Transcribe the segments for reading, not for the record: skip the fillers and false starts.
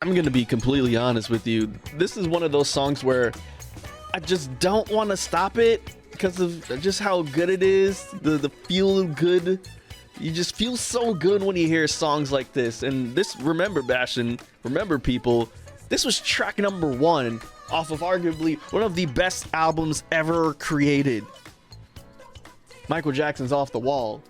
I'm gonna be completely honest with you. This is one of those songs where I just don't want to stop it because of just how good it is. The feel good. You just feel so good when you hear songs like this. And this, remember, Bastion, remember, people, this was track number 1 off of arguably one of the best albums ever created. Michael Jackson's Off the Wall.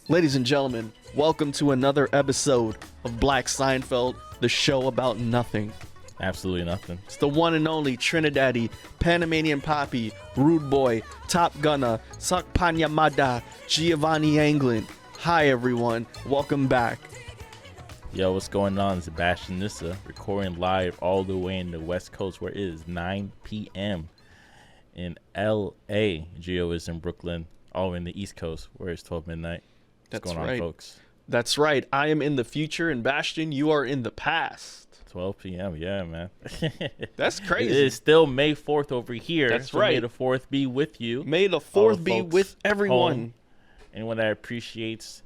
Ladies and gentlemen, welcome to another episode of Black Seinfeld, the show about nothing. Absolutely nothing. It's the one and only Trinidaddy, Panamanian Poppy, Rude Boy, Top Gunna, Sak Panyamada, Giovanni Anglin. Hi everyone, welcome back. Yo, what's going on? Sebastian Nissa recording live all the way in the West Coast where it is 9 p.m. in L.A. Gio is in Brooklyn, all in the East Coast where it's 12 midnight. What's going on, folks? That's right. I am in the future, and Bastion, you are in the past. 12 p.m. Yeah, man. That's crazy. It is still May 4th over here. That's so right. May the 4th be with you. May the 4th be with everyone. Home. Anyone that appreciates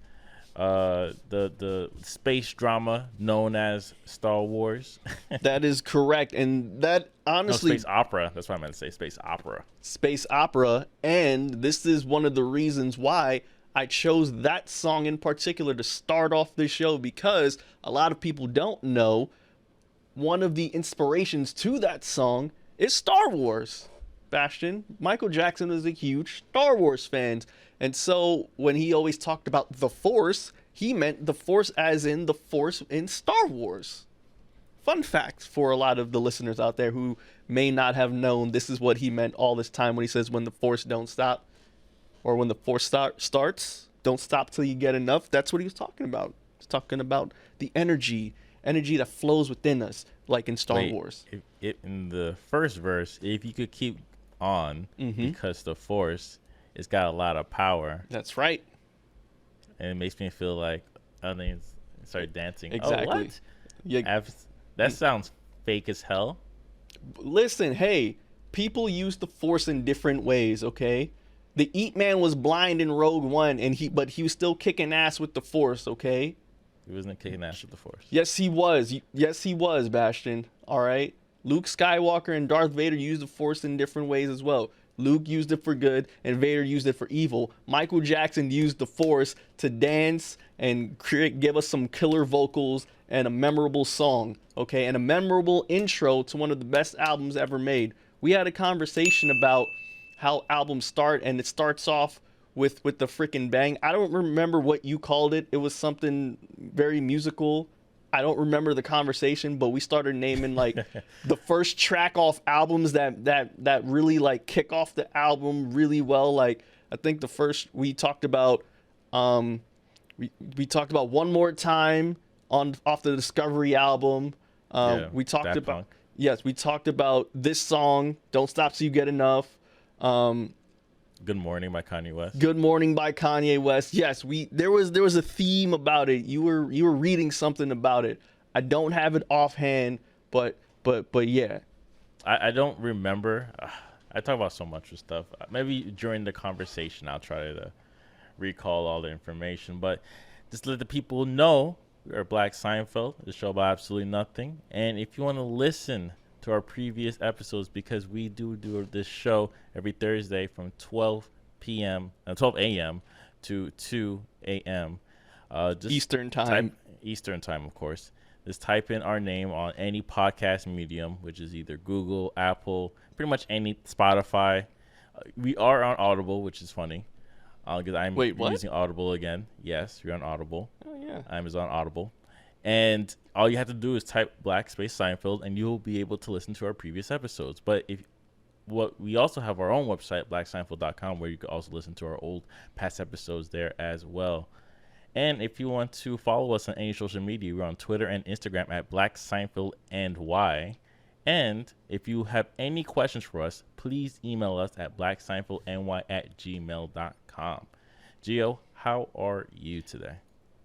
the space drama known as Star Wars. That is correct. And that honestly... No, space opera. That's what I meant to say. Space opera. Space opera. And this is one of the reasons why I chose that song in particular to start off this show, because a lot of people don't know one of the inspirations to that song is Star Wars. Bastion, Michael Jackson is a huge Star Wars fan. And so when he always talked about the Force, he meant the Force as in the Force in Star Wars. Fun fact for a lot of the listeners out there who may not have known, this is what he meant all this time when he says when the Force don't stop. Or when the Force starts, don't stop till you get enough. That's what he was talking about. He's talking about the energy that flows within us, like in Star Wars. In the first verse, if you could keep on, because the Force, it's got a lot of power. That's right. And it makes me feel like I start dancing. Exactly. Oh, what? Yeah. That sounds fake as hell. Listen, hey, people use the Force in different ways, okay? The Eat Man was blind in Rogue One, but he was still kicking ass with the Force, okay? He wasn't kicking ass with the Force. Yes, he was. Yes, he was, Bastion. All right? Luke Skywalker and Darth Vader used the Force in different ways as well. Luke used it for good, and Vader used it for evil. Michael Jackson used the Force to dance and give us some killer vocals and a memorable song, okay? And a memorable intro to one of the best albums ever made. We had a conversation about how albums start, and it starts off with the freaking bang. I don't remember what you called it. It was something very musical. I don't remember the conversation, but we started naming like the first track off albums that really like kick off the album really well. Like I think the first we talked about we talked about One More Time off the Discovery album. We talked about Punk. Yes, we talked about this song, Don't Stop Till You Get Enough. Good Morning by Kanye West. Good Morning by Kanye West. Yes, there was a theme about it. You were reading something about it. I don't have it offhand, but yeah. I don't remember. I talk about so much of stuff. Maybe during the conversation I'll try to recall all the information, but just let the people know we are Black Seinfeld, the show about absolutely nothing. And if you want to listen to our previous episodes, because we do this show every Thursday from 12 a.m. to 2 a.m. Eastern time. Eastern time, of course. Just type in our name on any podcast medium, which is either Google, Apple, pretty much any, Spotify. We are on Audible, which is funny. Because I'm using Audible again. Yes, you're on Audible. Oh, yeah. Amazon Audible. And all you have to do is type Black Space Seinfeld, and you'll be able to listen to our previous episodes. But we also have our own website, blackseinfeld.com, where you can also listen to our old past episodes there as well. And if you want to follow us on any social media, we're on Twitter and Instagram at Black Seinfeld NY. And if you have any questions for us, please email us at blackseinfeldny@gmail.com. Gio, how are you today?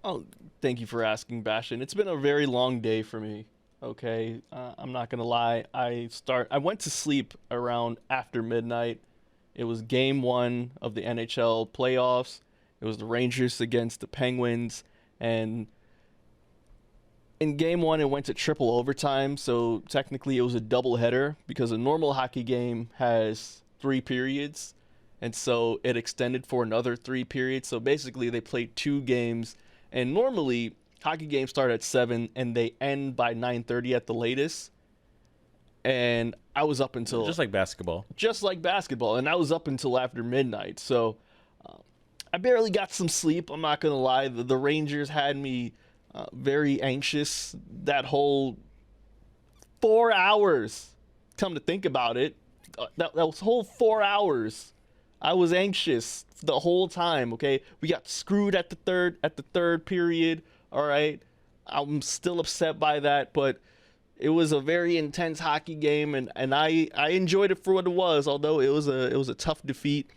Oh, thank you for asking, Bastion. It's been a very long day for me. Okay, I'm not gonna lie. I went to sleep around after midnight. It was game 1 of the NHL playoffs. It was the Rangers against the Penguins, and in game one, it went to triple overtime. So technically, it was a double header because a normal hockey game has 3 periods. And so it extended for another 3 periods. So basically, they played 2 games. And normally, hockey games start at 7 and they end by 9:30 at the latest. And I was up until just like basketball, and I was up until after midnight. So I barely got some sleep. I'm not gonna lie. The Rangers had me very anxious that whole 4 hours. Come to think about it, that was whole 4 hours. I was anxious the whole time. Okay, we got screwed at the third period. All right, I'm still upset by that, but it was a very intense hockey game, and I enjoyed it for what it was. Although it was a tough defeat.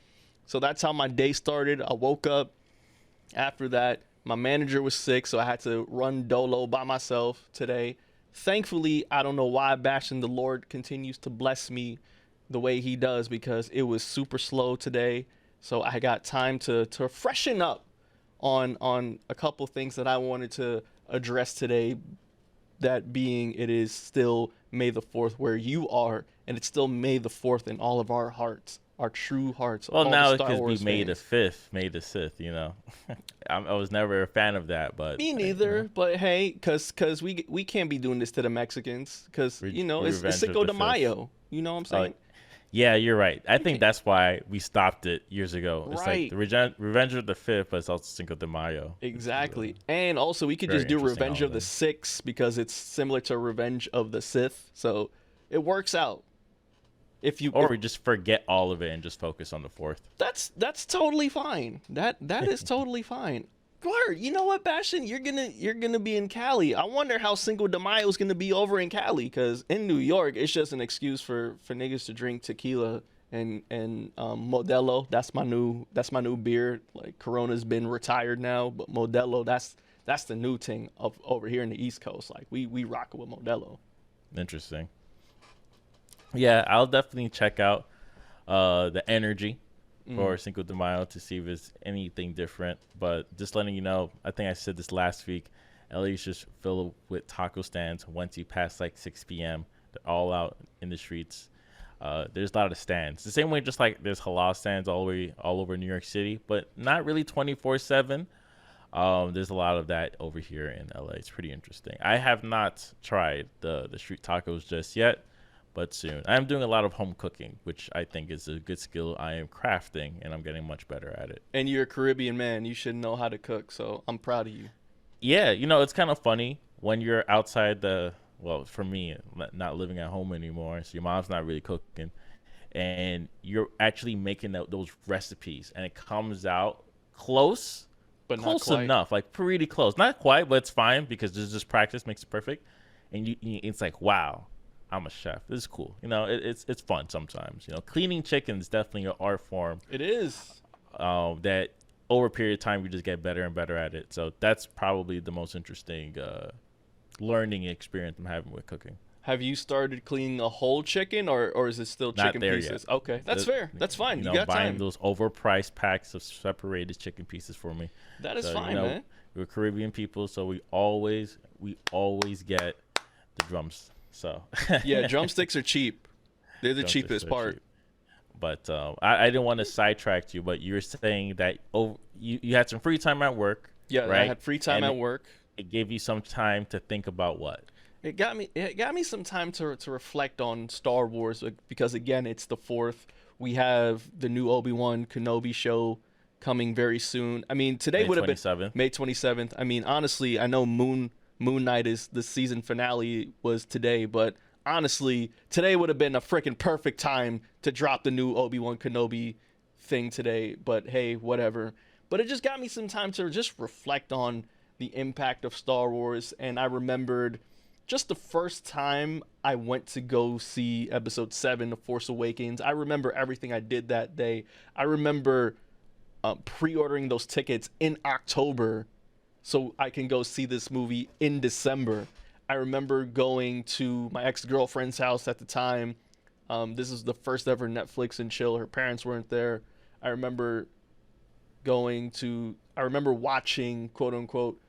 So that's how my day started. I woke up after that. My manager was sick, so I had to run dolo by myself today. Thankfully, I don't know why Bastion the Lord continues to bless me the way he does, because it was super slow today. So I got time to freshen up on a couple things that I wanted to address today. That being, it is still May the 4th where you are, and it's still May the 4th in all of our hearts, our true hearts. Well, now it could be May the 5th, May the 6th, you know. I was never a fan of that, but... Me neither, you know. But hey, because we can't be doing this to the Mexicans, because, you know, it's Cinco de Mayo. You know what I'm saying? Yeah, you're right. I think that's why we stopped it years ago. It's like the Revenge of the 5th, but it's also Cinco de Mayo. Exactly. And also, we could just do Revenge of the 6th because it's similar to Revenge of the Sith. So it works out. Or we just forget all of it and just focus on the 4th. That's totally fine. That is totally fine. Word, you know what, Bastion? You're gonna be in Cali. I wonder how Cinco de Mayo is gonna be over in Cali, because in New York it's just an excuse for niggas to drink tequila and Modelo. That's my new beer. Like, Corona's been retired now, but Modelo, that's the new thing of over here in the East Coast. Like, we rock with Modelo. Interesting. Yeah, I'll definitely check out the energy for Cinco de Mayo to see if it's anything different. But just letting you know, I think I said this last week, LA's just filled with taco stands once you pass like 6 p.m. They're all out in the streets. There's a lot of stands. The same way, just like there's halal stands all over New York City, but not really 24/7. There's a lot of that over here in LA. It's pretty interesting. I have not tried the street tacos just yet, but soon. I'm doing a lot of home cooking, which I think is a good skill I am crafting, and I'm getting much better at it. And you're a Caribbean man. You should know how to cook, so I'm proud of you. Yeah, you know, it's kind of funny when you're outside for me, not living at home anymore, so your mom's not really cooking, and you're actually making those recipes, and it comes out close, but close enough, like pretty close. Not quite, but it's fine because there's just practice makes it perfect, and it's like, wow, I'm a chef. This is cool. You know, it's fun sometimes. You know, cleaning chicken is definitely an art form. It is. That over a period of time, you just get better and better at it. So that's probably the most interesting learning experience I'm having with cooking. Have you started cleaning a whole chicken, or is it still chicken pieces? Yet. Okay, that's fair. That's fine. You got buying time. Those overpriced packs of separated chicken pieces for me. That is fine, man. We're Caribbean people, so we always get the drums. So yeah, drumsticks are cheap. They're the cheapest part. Cheap. But I didn't want to sidetrack you, but you were saying that you had some free time at work. Yeah, right? I had free time at work. It gave you some time to think about what? It got me some time to reflect on Star Wars, because again, it's the 4th. We have the new Obi-Wan Kenobi show coming very soon. I mean, today would have been May 27th. I mean, honestly, I know Moon Knight is the season finale was today, but honestly, today would have been a freaking perfect time to drop the new Obi-Wan Kenobi thing today. But hey, whatever. But it just got me some time to just reflect on the impact of Star Wars, and I remembered just the first time I went to go see Episode 7, The Force Awakens. I remember everything I did that day. I remember pre-ordering those tickets in October so I can go see this movie in December. I remember going to my ex-girlfriend's house at the time. This is the first ever Netflix and chill. Her parents weren't there. I remember watching, quote unquote,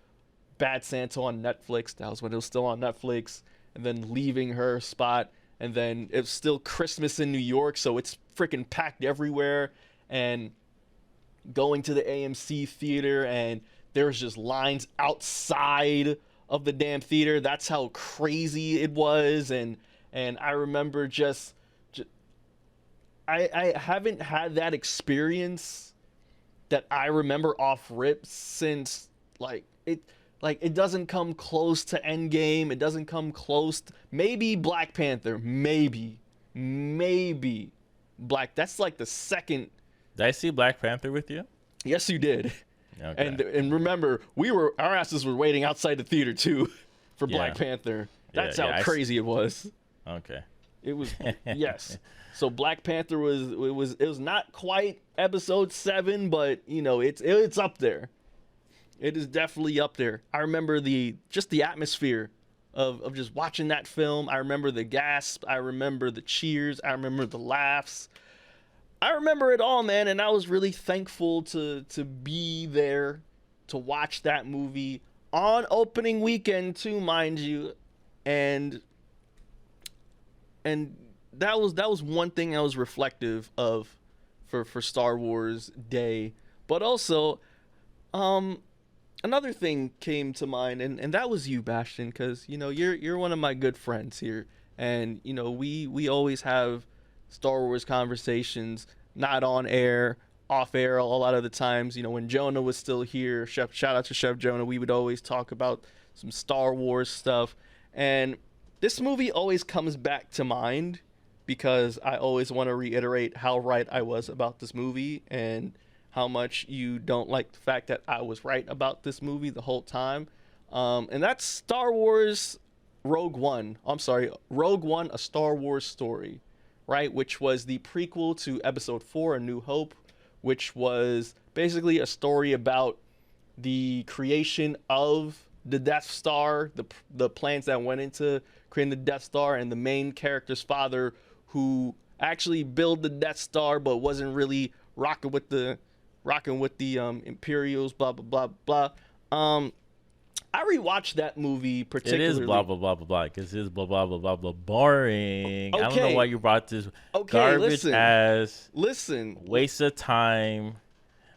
Bad Santa on Netflix. That was when it was still on Netflix. And then Leaving Her spot. And then it's still Christmas in New York, so it's freaking packed everywhere. And going to the AMC theater, and there was just lines outside of the damn theater. That's how crazy it was. And I remember just I haven't had that experience that I remember off rip since it doesn't come close to Endgame. It doesn't come close to, maybe Black Panther, maybe Black. That's like the second. Did I see Black Panther with you? Yes, you did. Okay. And remember, our asses were waiting outside the theater too for Black Panther. That's how crazy it was. Okay. It was yes. So Black Panther was not quite episode 7, but you know it's up there. It is definitely up there. I remember the atmosphere of just watching that film. I remember the gasp. I remember the cheers. I remember the laughs. I remember it all, man, and I was really thankful to be there to watch that movie on opening weekend too, mind you. And that was one thing I was reflective of for Star Wars Day. But also, another thing came to mind, and that was you, Bastion, because you know you're one of my good friends here, and you know we always have Star Wars conversations, not on air, off air a lot of the times. You know, when Jonah was still here, shout out to Chef Jonah, we would always talk about some Star Wars stuff, and this movie always comes back to mind because I always want to reiterate how right I was about this movie and how much you don't like the fact that I was right about this movie the whole time. And that's Star Wars Rogue One. I'm sorry, Rogue One, A Star Wars Story, right? Which was the prequel to Episode 4, A New Hope, which was basically a story about the creation of the Death Star, the plans that went into creating the Death Star, and the main character's father, who actually built the Death Star but wasn't really rocking with the Imperials, blah blah blah blah. I rewatched that movie particularly. It is blah blah blah blah blah because it's blah blah blah blah blah boring. Okay. I don't know why you brought this garbage ass waste of time,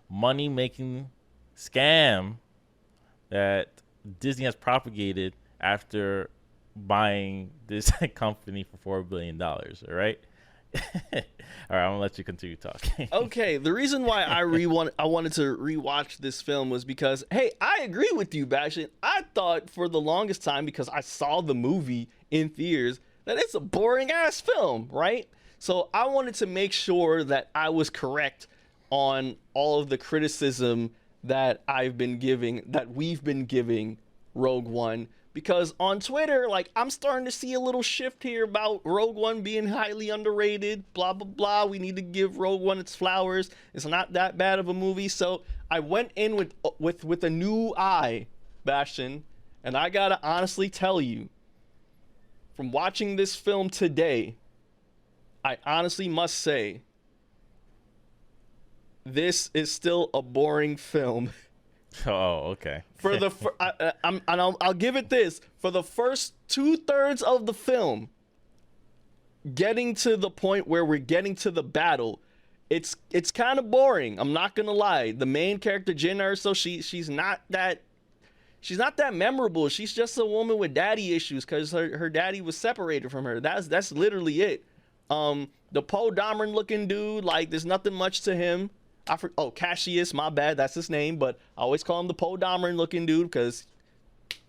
money making scam that Disney has propagated after buying this company for $4 billion. All right. All right, I'm gonna let you continue talking. Okay, the reason why I wanted to rewatch this film was because, hey, I agree with you, Bastion. I thought for the longest time, because I saw the movie in theaters, that it's a boring ass film, right? So I wanted to make sure that I was correct on all of the criticism that we've been giving Rogue One. Because on Twitter, like, I'm starting to see a little shift here about Rogue One being highly underrated, blah, blah, blah. We need to give Rogue One its flowers. It's not that bad of a movie. So I went in with a new eye, Bastion, and I gotta honestly tell you, from watching this film today, I honestly must say, this is still a boring film. Oh, okay. I'll give it this. For the first 2/3 of the film, getting to the point where we're getting to the battle, it's kind of boring. I'm not gonna lie. The main character, Jyn Erso, she's not that memorable. She's just a woman with daddy issues because her daddy was separated from her. That's literally it. The Poe Dameron looking dude, like, there's nothing much to him. Cassius, my bad, that's his name, but I always call him the Poe Dameron looking dude because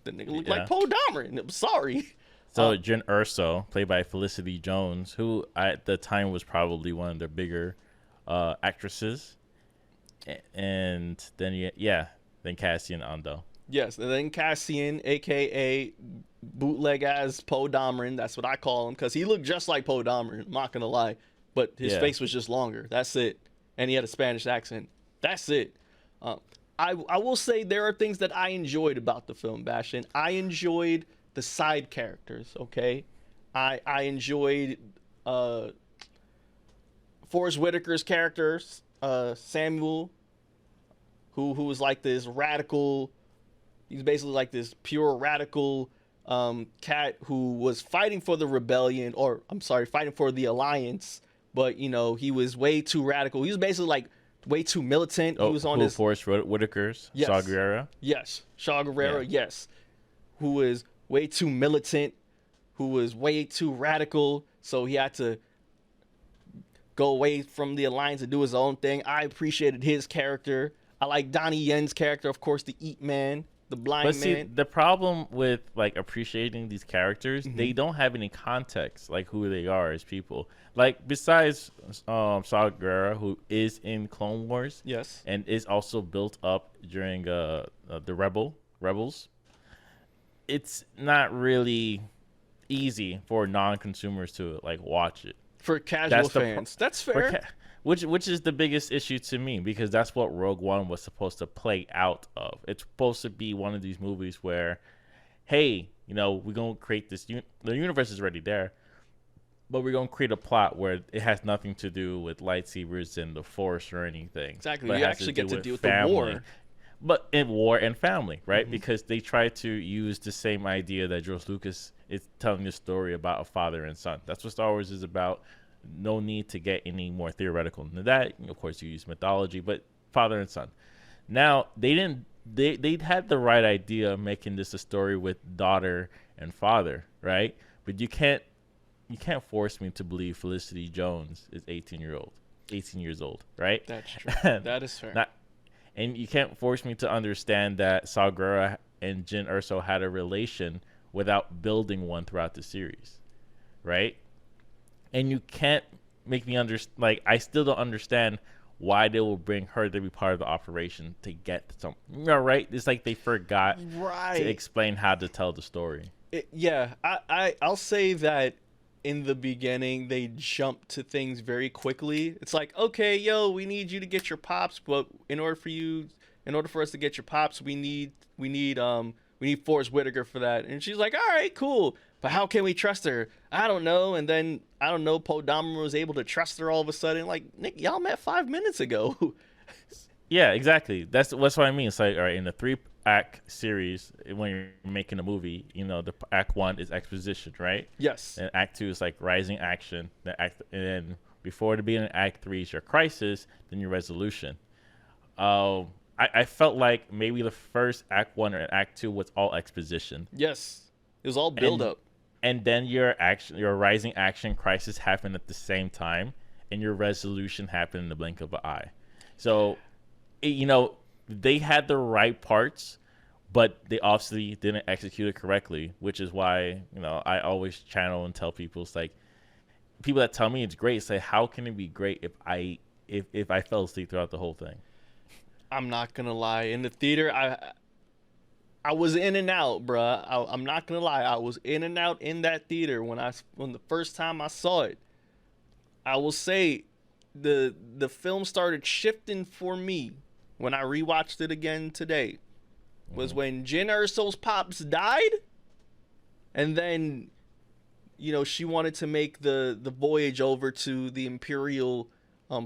the nigga looked like Poe Dameron. I'm sorry. So Jyn Erso, played by Felicity Jones, who at the time was probably one of their bigger actresses, and then then Cassian Andor. Yes, and then Cassian, aka bootleg ass Poe Dameron. That's what I call him because he looked just like Poe Dameron. I'm not gonna lie, but his face was just longer. That's it. And he had a Spanish accent. That's it. I will say there are things that I enjoyed about the film, Bastion. I enjoyed the side characters, okay? I enjoyed Forrest Whitaker's characters, Samuel, who was like this radical He's basically like this pure radical cat who was fighting for the rebellion, or I'm sorry, fighting for the alliance. But he was way too radical. He was basically like way too militant. He Oh, was on who this. Forrest Whitaker's Saw Yes, Gerrera? yes, Shaw Guerrero. Yeah. Yes, who was way too militant, who was way too radical. So he had to go away from the alliance and do his own thing. I appreciated his character. I like Donnie Yen's character, of course, the Eat Man, the blind But see, man. the problem with like appreciating these characters, they don't have any context, like who they are as people. Like besides Saw Gerrera, who is in Clone Wars, Yes. and is also built up during the Rebels. It's not really easy for non-consumers to like watch it. For casual That's the fans. That's fair. Which is the biggest issue to me, because that's what Rogue One was supposed to play out of. It's supposed to be one of these movies where, hey, we're gonna create this. The universe is already there, but we're gonna create a plot where it has nothing to do with lightsabers and the Force or anything. Exactly. But it You has actually get to with deal with the family. war. But in war and family, right? Because they try to use the same idea that George Lucas is telling a story about a father and son. That's what Star Wars is about. No need to get any more theoretical than that. Of course, you use mythology, but father and son. Now they didn't. They had the right idea of making this a story with daughter and father, right? But you can't force me to believe Felicity Jones is 18 years old, right? That's true. That is fair. And you can't force me to understand that Saw Gerrera and Jyn Erso had a relation without building one throughout the series, right? And you can't make me understand. Like, I still don't understand why they will bring her to be part of the operation to get some. Right? It's like they forgot to explain how to tell the story. I'll say that in the beginning they jumped to things very quickly. It's like, okay, yo, we need you to get your pops, but in order for us to get your pops, we need Forrest Whitaker for that. And she's like, all right, cool. But how can we trust her? I don't know. And then, I don't know, Poe Dameron was able to trust her all of a sudden. Like, Nick, y'all met 5 minutes ago. Yeah, exactly. That's what I mean. It's like, all right, in the 3-act series, when you're making a movie, the act 1 is exposition, right? Yes. And act 2 is like rising action. And then before the beginning of act 3 is your crisis, then your resolution. I felt like maybe the first act 1 or act 2 was all exposition. Yes. It was all build up. And then your rising action crisis happened at the same time, and your resolution happened in the blink of an eye. So, they had the right parts, but they obviously didn't execute it correctly, which is why, I always channel and tell people, it's like, people that tell me it's great say, how can it be great if I fell asleep throughout the whole thing? I'm not gonna lie. In the theater, I was in and out, bruh. I'm not gonna lie. I was in and out in that theater when the first time I saw it. I will say, the film started shifting for me when I rewatched it again today. Was when Jyn Erso's pops died, and then, she wanted to make the voyage over to the Imperial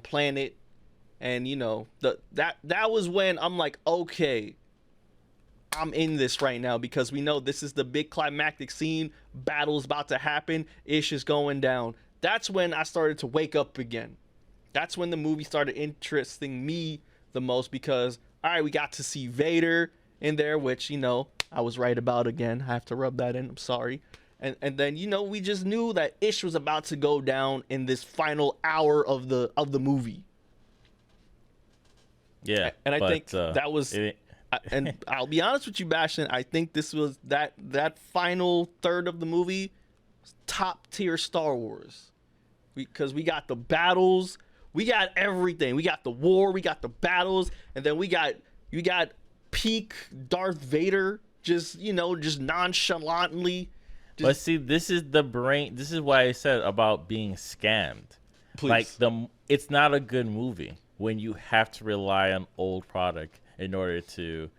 planet, and that was when I'm like, okay, I'm in this right now, because we know this is the big climactic scene. Battle's about to happen. Ish is going down. That's when I started to wake up again. That's when the movie started interesting me the most, because, all right, we got to see Vader in there, which, I was right about again. I have to rub that in. I'm sorry. And then, we just knew that Ish was about to go down in this final hour of the movie. Yeah. And I think that was... and I'll be honest with you, Bastion, I think this was that final third of the movie, top tier Star Wars, because we got the battles, we got everything, we got the war, we got the battles, and then you got peak Darth Vader, just nonchalantly. But see, this is why I said about being scammed. Please. Like it's not a good movie when you have to rely on old product in order to,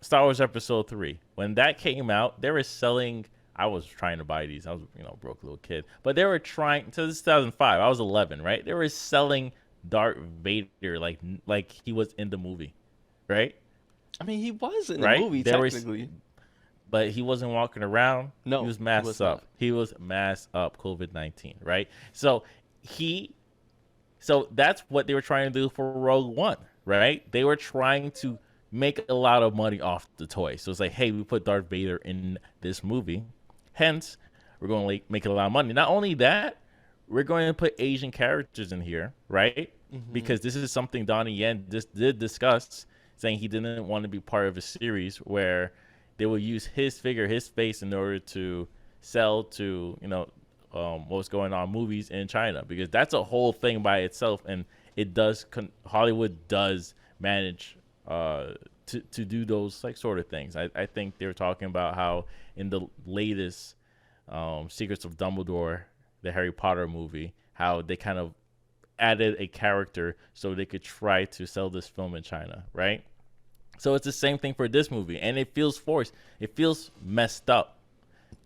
Star Wars Episode 3. When that came out, they were selling. I was trying to buy these. I was, broke little kid. But they were trying. So this is 2005. I was 11, right? They were selling Darth Vader like he was in the movie, right? I mean, he was in the right? movie There was, technically. but he wasn't walking around. He No, was he masked was up. not. He was masked up. COVID-19, right? So he, so that's what they were trying to do for Rogue One, right? They were trying to make a lot of money off the toy. So it's like, hey, we put Darth Vader in this movie, hence we're going to like make a lot of money. Not only that, we're going to put Asian characters in here, right? Hmm. Because this is something Donnie Yen just did discuss, saying he didn't want to be part of a series where they will use his figure, his face, in order to sell to, what's going on movies in China, because that's a whole thing by itself, and it does Hollywood does manage to do those like sort of things. I think they were talking about how in the latest Secrets of Dumbledore, the Harry Potter movie, how they kind of added a character so they could try to sell this film in China, right? So it's the same thing for this movie, and it feels forced. It feels messed up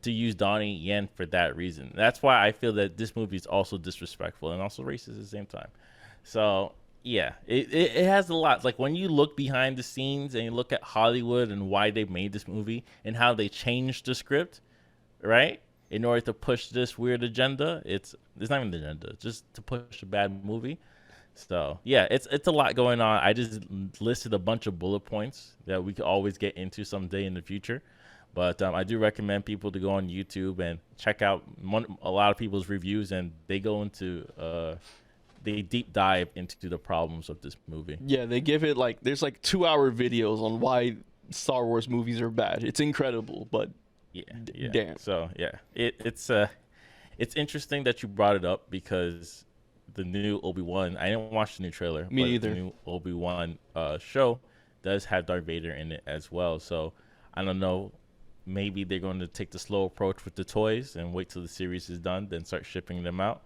to use Donnie Yen for that reason. That's why I feel that this movie is also disrespectful and also racist at the same time. So yeah, it has a lot. Like when you look behind the scenes and you look at Hollywood and why they made this movie and how they changed the script, right? In order to push this weird agenda, it's not even the agenda, it's just to push a bad movie. So yeah, it's a lot going on. I just listed a bunch of bullet points that we could always get into someday in the future. But I do recommend people to go on YouTube and check out a lot of people's reviews, and they go into they deep dive into the problems of this movie. Yeah, they give it like there's like 2 hour videos on why Star Wars movies are bad. It's incredible, but Yeah, yeah. damn. So yeah, it's interesting that you brought it up because the new Obi-Wan. I didn't watch the new trailer, Me but the neither. new Obi-Wan show does have Darth Vader in it as well. So I don't know. Maybe they're going to take the slow approach with the toys and wait till the series is done, then start shipping them out.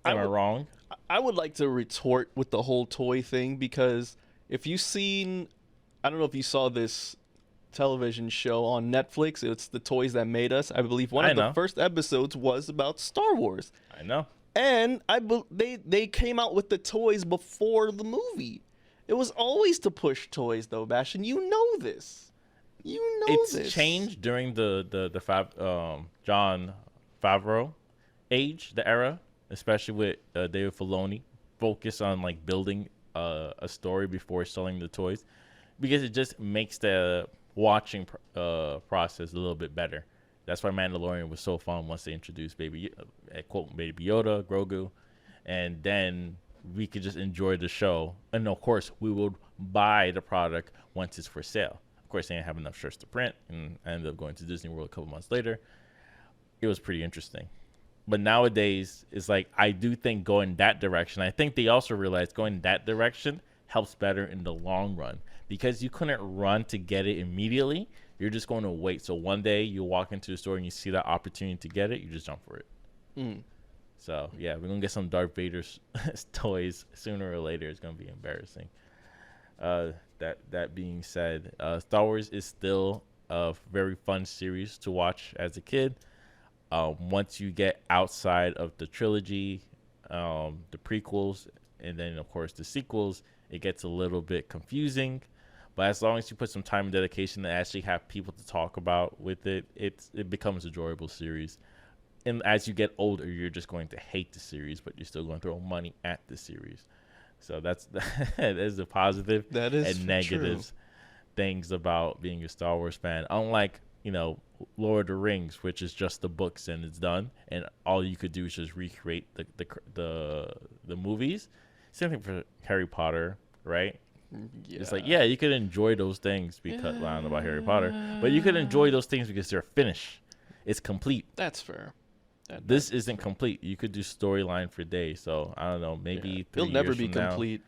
I Am I would wrong? I would like to retort with the whole toy thing because if you've seen, I don't know if you saw this television show on Netflix. It's The Toys That Made Us. I believe one I of the know. first episodes was about Star Wars, I know. and they came out with the toys before the movie. It was always to push toys, though, Bastion. You know this. You know It's this. changed during John Favreau age, the era, especially with David Filoni, focus on like building a story before selling the toys, because it just makes the watching process a little bit better. That's why Mandalorian was so fun once they introduced quote Baby Yoda, Grogu, and then we could just enjoy the show. And of course, we would buy the product once it's for sale. Of course, they didn't have enough shirts to print, and I ended up going to Disney World a couple months later. It was pretty interesting. But nowadays, it's like I do think going that direction. I think they also realized going that direction helps better in the long run, because you couldn't run to get it immediately. You're just going to wait. So one day you walk into the store and you see that opportunity to get it, you just jump for it. Mm. So yeah, we're gonna get some Darth Vader's toys sooner or later. It's gonna be embarrassing. That being said, Star Wars is still a very fun series to watch as a kid. Once you get outside of the trilogy, the prequels, and then of course the sequels, it gets a little bit confusing. But as long as you put some time and dedication and actually have people to talk about with it, it becomes an enjoyable series. And as you get older, you're just going to hate the series, but you're still going to throw money at the series. So that's that is the positive That is and negatives things about being a Star Wars fan. Unlike Lord of the Rings, which is just the books and it's done, and all you could do is just recreate the movies. Same thing for Harry Potter, right? true. Yeah. It's like, yeah, you could enjoy those things because well, I don't know about Harry Potter, but you could enjoy those things because they're finished. It's complete. That's fair. This isn't complete. You could do storyline for days. So I don't know. Maybe Yeah. 3 It'll never years be from now, complete.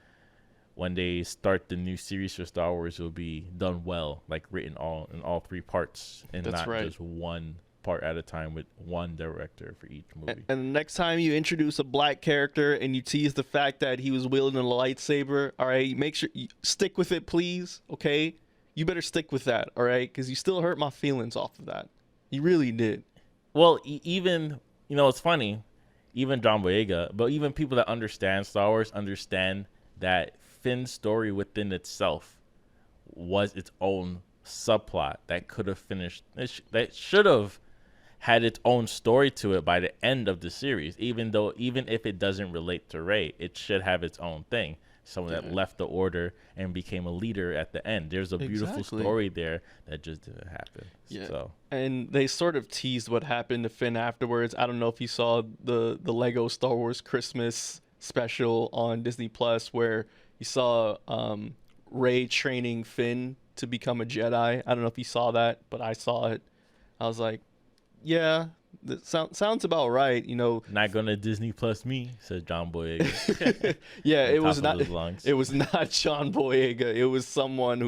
when they start the new series for Star Wars, it'll be done well, like written in all 3 parts, and That's not right. just one part at a time with one director for each movie. And the next time you introduce a black character and you tease the fact that he was wielding a lightsaber, all right, make sure you stick with it, please. Okay, you better stick with that, all right, because you still hurt my feelings off of that. You really did. Well, even it's funny, even John Boyega, but even people that understand Star Wars understand that Finn's story within itself was its own subplot that could have finished. That should have had its own story to it by the end of the series. Even if it doesn't relate to Ray, it should have its own thing. Someone that left the order and became a leader at the end. There's a beautiful story there that just didn't happen. Yeah. So. And they sort of teased what happened to Finn afterwards. I don't know if you saw the Lego Star Wars Christmas special on Disney Plus, where you saw Rey training Finn to become a Jedi. I don't know if you saw that, but I saw it. I was like, yeah, that sounds about right. You know, not gonna Disney Plus me, said John Boyega. Yeah, it was not. It was not John Boyega. It was someone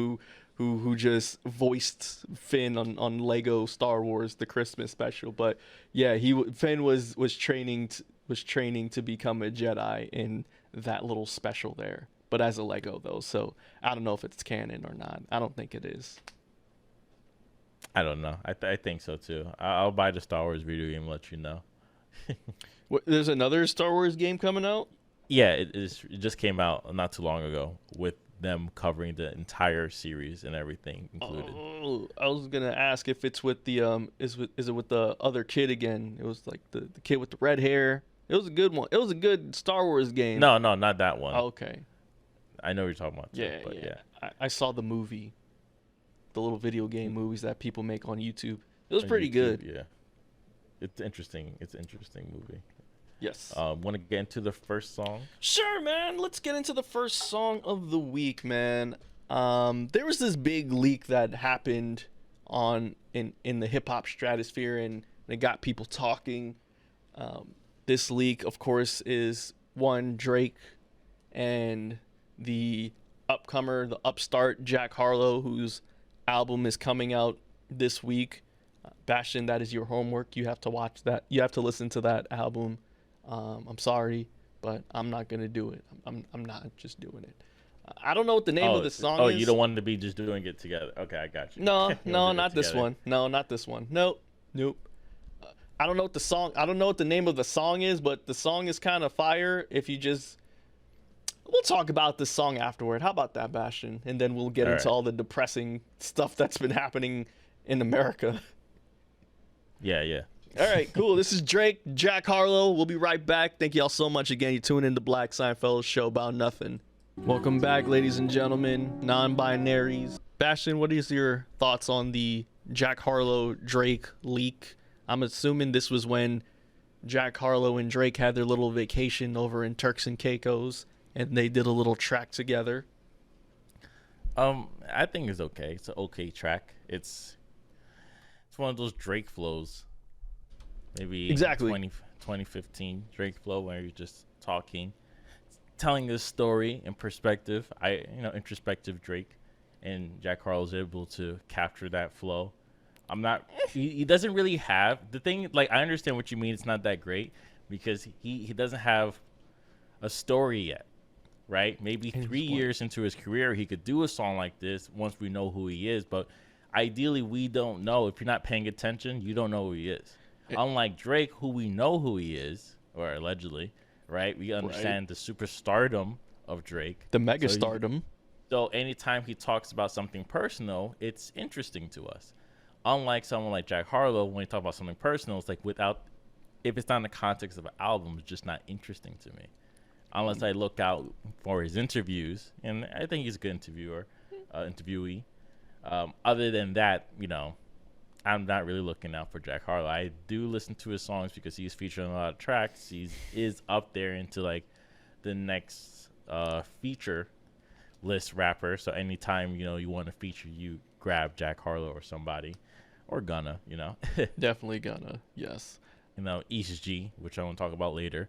who just voiced Finn on Lego Star Wars the Christmas special. But yeah, Finn was training to become a Jedi in that little special there. But as a Lego though, so I don't know if it's canon or not. I don't think it is. I don't know. I think so too. I'll buy the Star Wars video game and let you know. There's another Star Wars game coming out? Yeah, it just came out not too long ago with them covering the entire series and everything included. Oh, I was gonna ask if it's with the is it with the other kid again? It was like the kid with the red hair. It was a good one. It was a good Star Wars game. No, not that one. Oh, okay. I know what you're talking about. Too, Yeah, but yeah. I saw the movie, the little video game movies that people make on YouTube. It was pretty good. Yeah, it's interesting. It's an interesting movie. Yes. Want to get into the first song? Sure, man. Let's get into the first song of the week, man. There was this big leak that happened in the hip hop stratosphere, and it got people talking. This leak, of course, is one Drake and the upstart Jack Harlow, whose album is coming out this week. Bastion, that is your homework. You have to watch that. You have to listen to that album. I'm sorry, but I'm not gonna do it. I'm not just doing it. I don't know what the name of the song is. Oh, you don't want to be just doing it together. Okay, I got you. No, not this one. No, not this one. Nope. I don't know what the name of the song is, but the song is kind of fire. We'll talk about this song afterward. How about that, Bastion? And then we'll get into all the depressing stuff that's been happening in America. Yeah. All right, cool. This is Drake, Jack Harlow. We'll be right back. Thank you all so much again. You tune in to Black Seinfeld Show About Nothing. Welcome back, ladies and gentlemen, non-binaries. Bastion, what is your thoughts on the Jack Harlow Drake leak? I'm assuming this was when Jack Harlow and Drake had their little vacation over in Turks and Caicos, and they did a little track together. I think it's okay. It's an okay track. It's one of those Drake flows. Maybe exactly 2015 Drake flow where you're just talking, telling this story in perspective. Introspective Drake, and Jack Harlow's able to capture that flow. He doesn't really have the thing. Like, I understand what you mean. It's not that great because he doesn't have a story yet, right? Maybe 3 years into his career, he could do a song like this once we know who he is. But ideally, we don't know. If you're not paying attention, you don't know who he is. Unlike Drake, who we know who he is, or allegedly, right? We understand the superstardom of Drake. The megastardom. So anytime he talks about something personal, it's interesting to us. Unlike someone like Jack Harlow, when he talks about something personal, it's like if it's not in the context of an album, it's just not interesting to me. Unless I look out for his interviews, and I think he's a good interviewee. Other than that, I'm not really looking out for Jack Harlow. I do listen to his songs because he's featured on a lot of tracks. He is up there into like the next feature list rapper. So anytime you want to feature, you grab Jack Harlow or somebody, or Gunna. Definitely Gunna. Yes. East G, which I want to talk about later.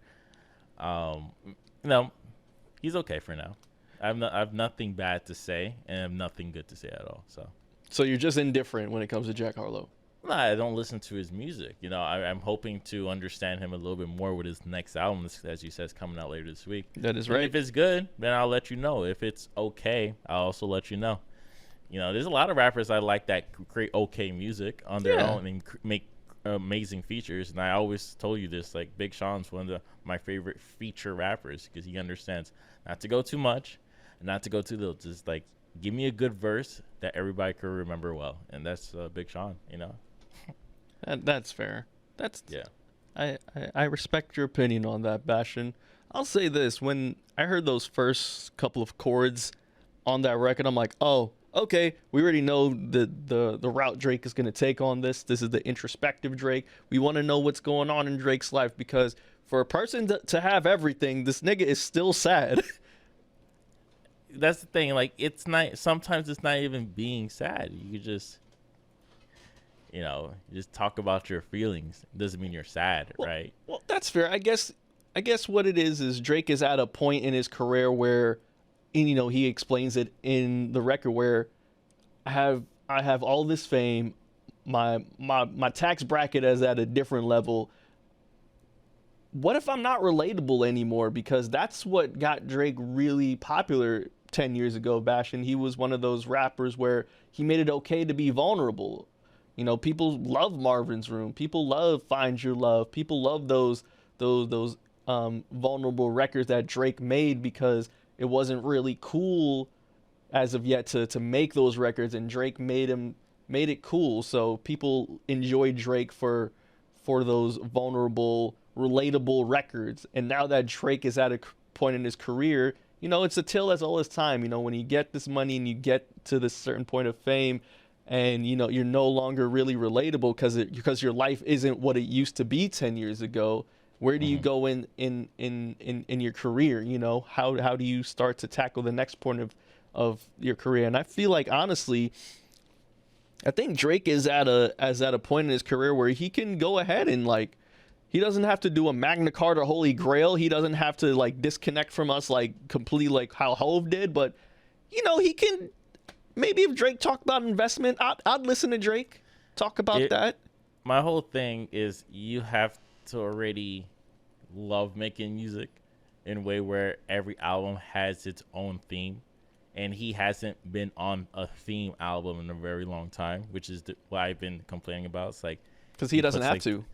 He's okay for now. I have nothing bad to say, and I have nothing good to say at all. So you're just indifferent when it comes to Jack Harlow? No, I don't listen to his music. I'm hoping to understand him a little bit more with his next album, as you said, is coming out later this week. That is right. And if it's good, then I'll let you know. If it's okay, I'll also let you know. There's a lot of rappers I like that create okay music on their own and make amazing features. And I always told you this, like Big Sean's one of my favorite feature rappers because he understands not to go too much and not to go too little. Just like give me a good verse that everybody can remember well, and that's Big Sean. You know. That's fair. That's Yeah. I respect your opinion on that, Bastion. I'll say this: when I heard those first couple of chords on that record, I'm like, oh, okay, we already know the route Drake is gonna take on this. This is the introspective Drake. We want to know what's going on in Drake's life, because for a person to have everything, this nigga is still sad. That's the thing. Like, it's not. Sometimes it's not even being sad. You just, you just talk about your feelings. It doesn't mean you're sad, right? Well, that's fair. I guess what it is Drake is at a point in his career where, and, he explains it in the record, where I have all this fame, my tax bracket is at a different level. What if I'm not relatable anymore? Because that's what got Drake really popular 10 years ago, Bastion. He was one of those rappers where he made it okay to be vulnerable. People love Marvin's Room. People love Find Your Love. People love those vulnerable records that Drake made, because it wasn't really cool as of yet to make those records, and Drake made it cool. So people enjoy Drake for those vulnerable, relatable records. And now that Drake is at a point in his career, it's a tale as old as time. When you get this money and you get to this certain point of fame, and you're no longer really relatable because your life isn't what it used to be 10 years ago. Where do you go in your career? How do you start to tackle the next point of your career? And I feel like, honestly, I think Drake is at a point in his career where he can go ahead and, like, he doesn't have to do a Magna Carta Holy Grail. He doesn't have to, like, disconnect from us, like, completely, like how Hove did. But he can. Maybe if Drake talked about investment, I'd listen to Drake talk about that. My whole thing is, you have to already love making music in a way where every album has its own theme, and he hasn't been on a theme album in a very long time, which is what I've been complaining about. It's like, because he doesn't have to.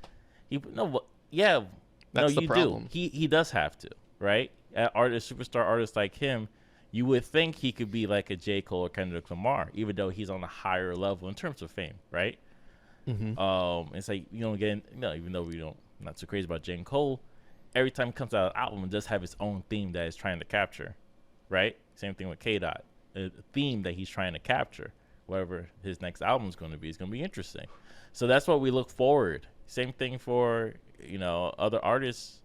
That's the problem. He does have to, right? Superstar artists like him, you would think he could be like a J. Cole or Kendrick Lamar, even though he's on a higher level in terms of fame, right? Mm-hmm. It's like, again, even though we don't, not so crazy about J. Cole, every time he comes out an album, it does have its own theme that he's trying to capture, right? Same thing with K-Dot, a theme that he's trying to capture. Whatever his next album is going to be, it's going to be interesting. So that's what we look forward. Same thing for, other artists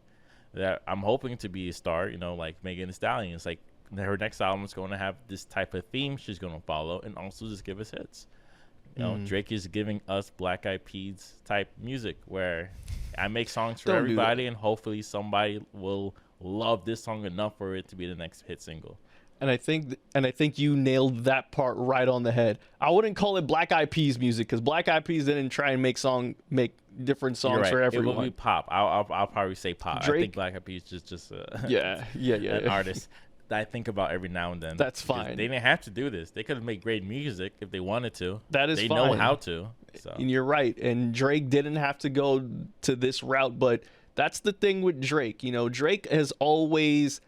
that I'm hoping to be a star, like Megan Thee Stallion. It's like, her next album is going to have this type of theme she's going to follow, and also just give us hits. Drake is giving us Black Eyed Peas type music, where I make songs for everybody, and hopefully somebody will love this song enough for it to be the next hit single. And I think you nailed that part right on the head. I wouldn't call it Black Eyed Peas music, because Black Eyed Peas didn't try and make different songs for everyone. It will be pop. I'll probably say pop. Drake, I think Black Eyed Peas just an artist that I think about every now and then. That's fine. They didn't have to do this. They could have made great music if they wanted to. That is fine. They know how to. So. And you're right. And Drake didn't have to go to this route, but that's the thing with Drake. Drake has always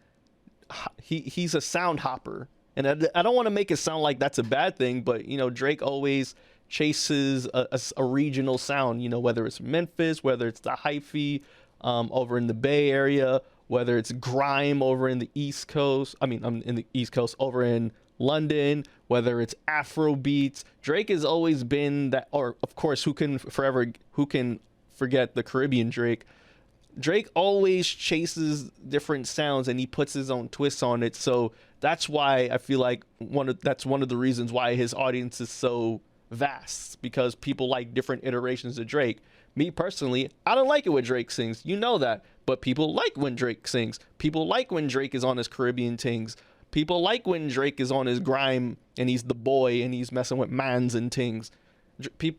he's a sound hopper, and I don't want to make it sound like that's a bad thing, but Drake always chases a regional sound. Whether it's Memphis, whether it's the hyphy over in the Bay Area, whether it's grime over in the East Coast. I'm in the East Coast over in London, whether it's Afro beats. Drake has always been that, or of course, who can forget the Caribbean Drake? Drake always chases different sounds, and he puts his own twists on it. So that's why I feel like that's one of the reasons why his audience is so vast, because people like different iterations of Drake. Me personally, I don't like it when Drake sings. You know that. But people like when Drake sings. People like when Drake is on his Caribbean tings. People like when Drake is on his grime and he's the boy and he's messing with mans and tings.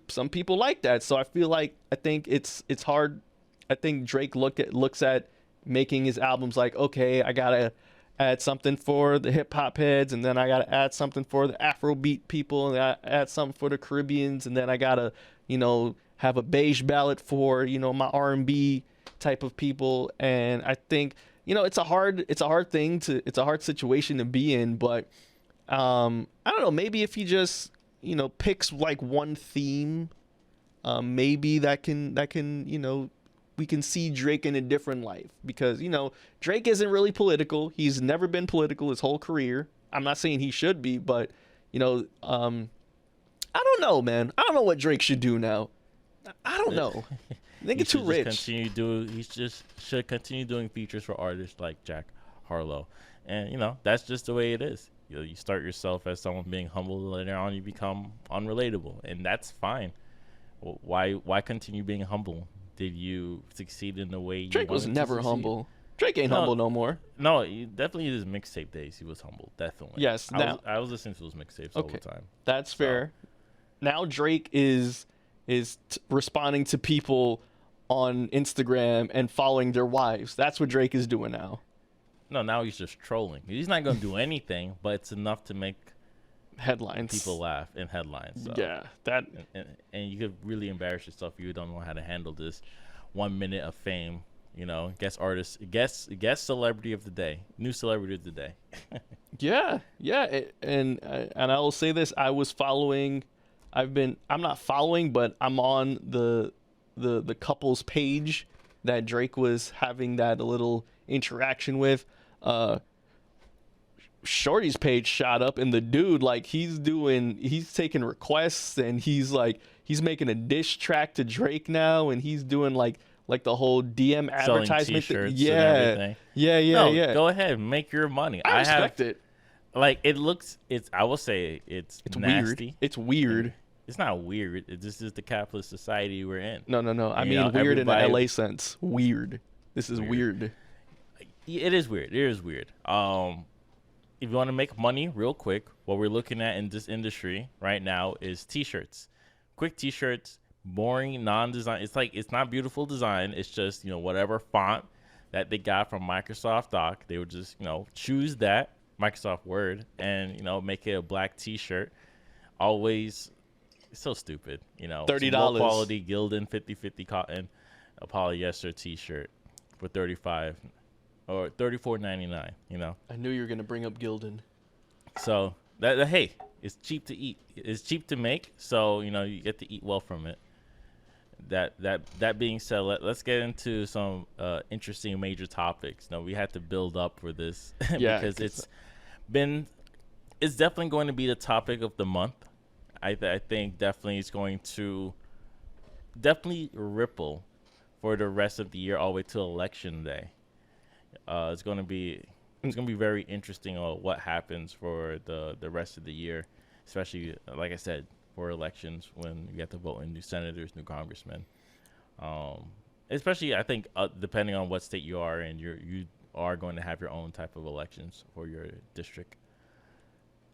Some people like that. So I think it's hard. I think Drake looks at making his albums like, okay, I gotta add something for the hip hop heads, and then I gotta add something for the Afrobeat people, and I add something for the Caribbeans, and then I gotta, have a beige ballad for, my R&B type of people. And I think, it's a hard situation to be in, but I don't know. Maybe if he just picks like one theme, maybe that can we can see Drake in a different light, because Drake isn't really political. He's never been political his whole career. I'm not saying he should be, but I don't know, man. I don't know what Drake should do now. I don't know. I think it's too rich. He just should continue doing features for artists like Jack Harlow, and that's just the way it is. You start yourself as someone being humble, and later on you become unrelatable, and that's fine. Why continue being humble? Did you succeed in the way you Drake was wanted to never succeed? humble. Drake ain't humble no more. No, definitely his mixtape days he was humble. Definitely. Yes. I was listening to his mixtapes all the time. That's fair. Now Drake is responding to people on Instagram and following their wives. That's what Drake is doing now. No, now he's just trolling. He's not going to do anything, but it's enough to make headlines, people laugh in headlines. So. Yeah, that and you could really embarrass yourself if you don't know how to handle this 1 minute of fame. Guest artist, guest celebrity of the day, new celebrity of the day. yeah, and I will say this: I'm not following, but I'm on the couple's page that Drake was having that little interaction with. Shorty's page shot up, and the dude, like, he's taking requests, and he's making a diss track to Drake now, and he's doing like the whole DM advertisement T-shirts thing. and everything. Yeah. Go ahead, make your money. I respect it. Like, I will say it's nasty. Weird. It's weird. It's not weird. This is the capitalist society we're in. No. I mean, weird in an LA sense. Weird. This is weird. It is weird. It is weird. If you want to make money real quick, what we're looking at in this industry right now is T-shirts. Quick T-shirts, boring, non-design. It's not beautiful design. It's just, whatever font that they got from Microsoft Doc. They would just, choose that, Microsoft Word, and, make it a black T-shirt. Always, it's so stupid. $30. Low quality Gildan 50/50 cotton, a polyester T-shirt for $35 or $34.99. I knew you were gonna bring up Gildan. So that hey, it's cheap to eat. It's cheap to make. So you get to eat well from it. That being said, let's get into some interesting major topics. We had to build up for this because it's definitely going to be the topic of the month. I think definitely it's going to ripple for the rest of the year all the way to Election Day. It's going to be very interesting on what happens for the rest of the year, especially like I said, for elections when you have to vote in new senators, new congressmen. Especially I think depending on what state you are in, you are going to have your own type of elections for your district.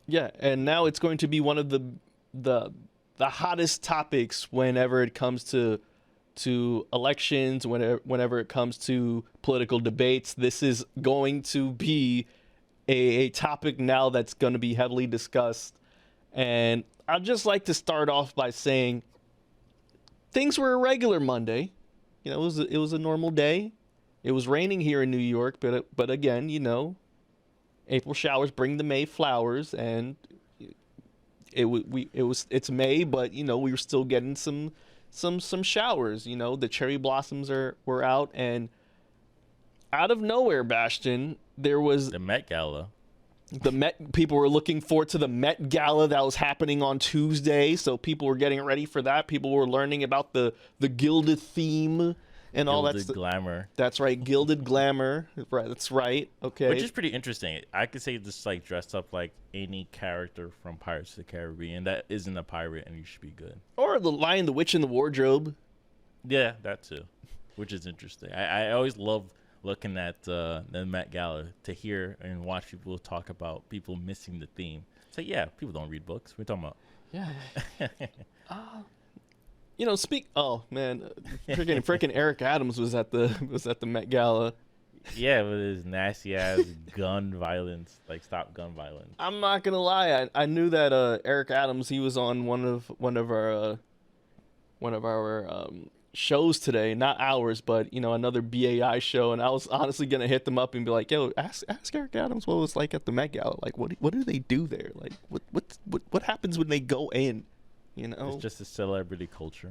Yeah, and now it's going to be one of the hottest topics whenever it comes to elections, whenever it comes to political debates. This is going to be a topic now that's going to be heavily discussed. And I'd just like to start off by saying things were a regular Monday. It was a normal day. It was raining here in New York, but again, April showers bring the May flowers, and it's May, but we were still getting some showers. The cherry blossoms were out, and out of nowhere, Bastion, there was the Met Gala. The Met people were looking forward to the Met Gala that was happening on Tuesday, so people were getting ready for that. People were learning about the gilded theme and all that Gilded glamour. That's right, gilded glamour. Right, that's right. Okay, which is pretty interesting. I could say just like dressed up like any character from Pirates of the Caribbean that isn't a pirate, and you should be good. Or the Lion, the Witch, and the Wardrobe. Yeah, that too, which is interesting. I always love looking at the Met Gala to hear and watch people talk about people missing the theme. So yeah, people don't read books. We're talking about. Yeah. Oh man, freaking Eric Adams was at the Met Gala. Yeah, with his nasty ass gun violence, like stop gun violence. I'm not gonna lie, I knew that Eric Adams, he was on one of our shows today, not ours, but another BAI show, and I was honestly gonna hit them up and be like, "Yo, ask Eric Adams what it was like at the Met Gala. Like, what do they do there? Like, what happens when they go in? You know, It's just a celebrity culture.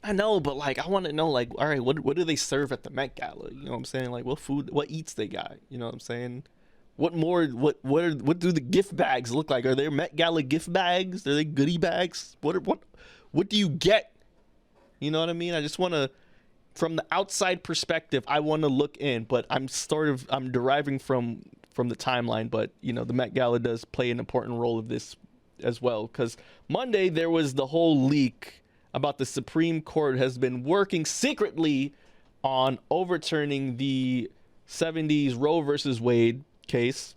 I know, but like, I want to know, like, all right, what do they serve at the Met Gala? You know what I'm saying? Like, what food, what eats they got? You know what I'm saying? What do the gift bags look like? Are there Met Gala gift bags? Are they goodie bags? What do you get? You know what I mean? I just want to, from the outside perspective, I want to look in, but I'm deriving from the timeline, but the Met Gala does play an important role of this as well, because Monday there was the whole leak about the Supreme Court has been working secretly on overturning the 70s Roe versus Wade case,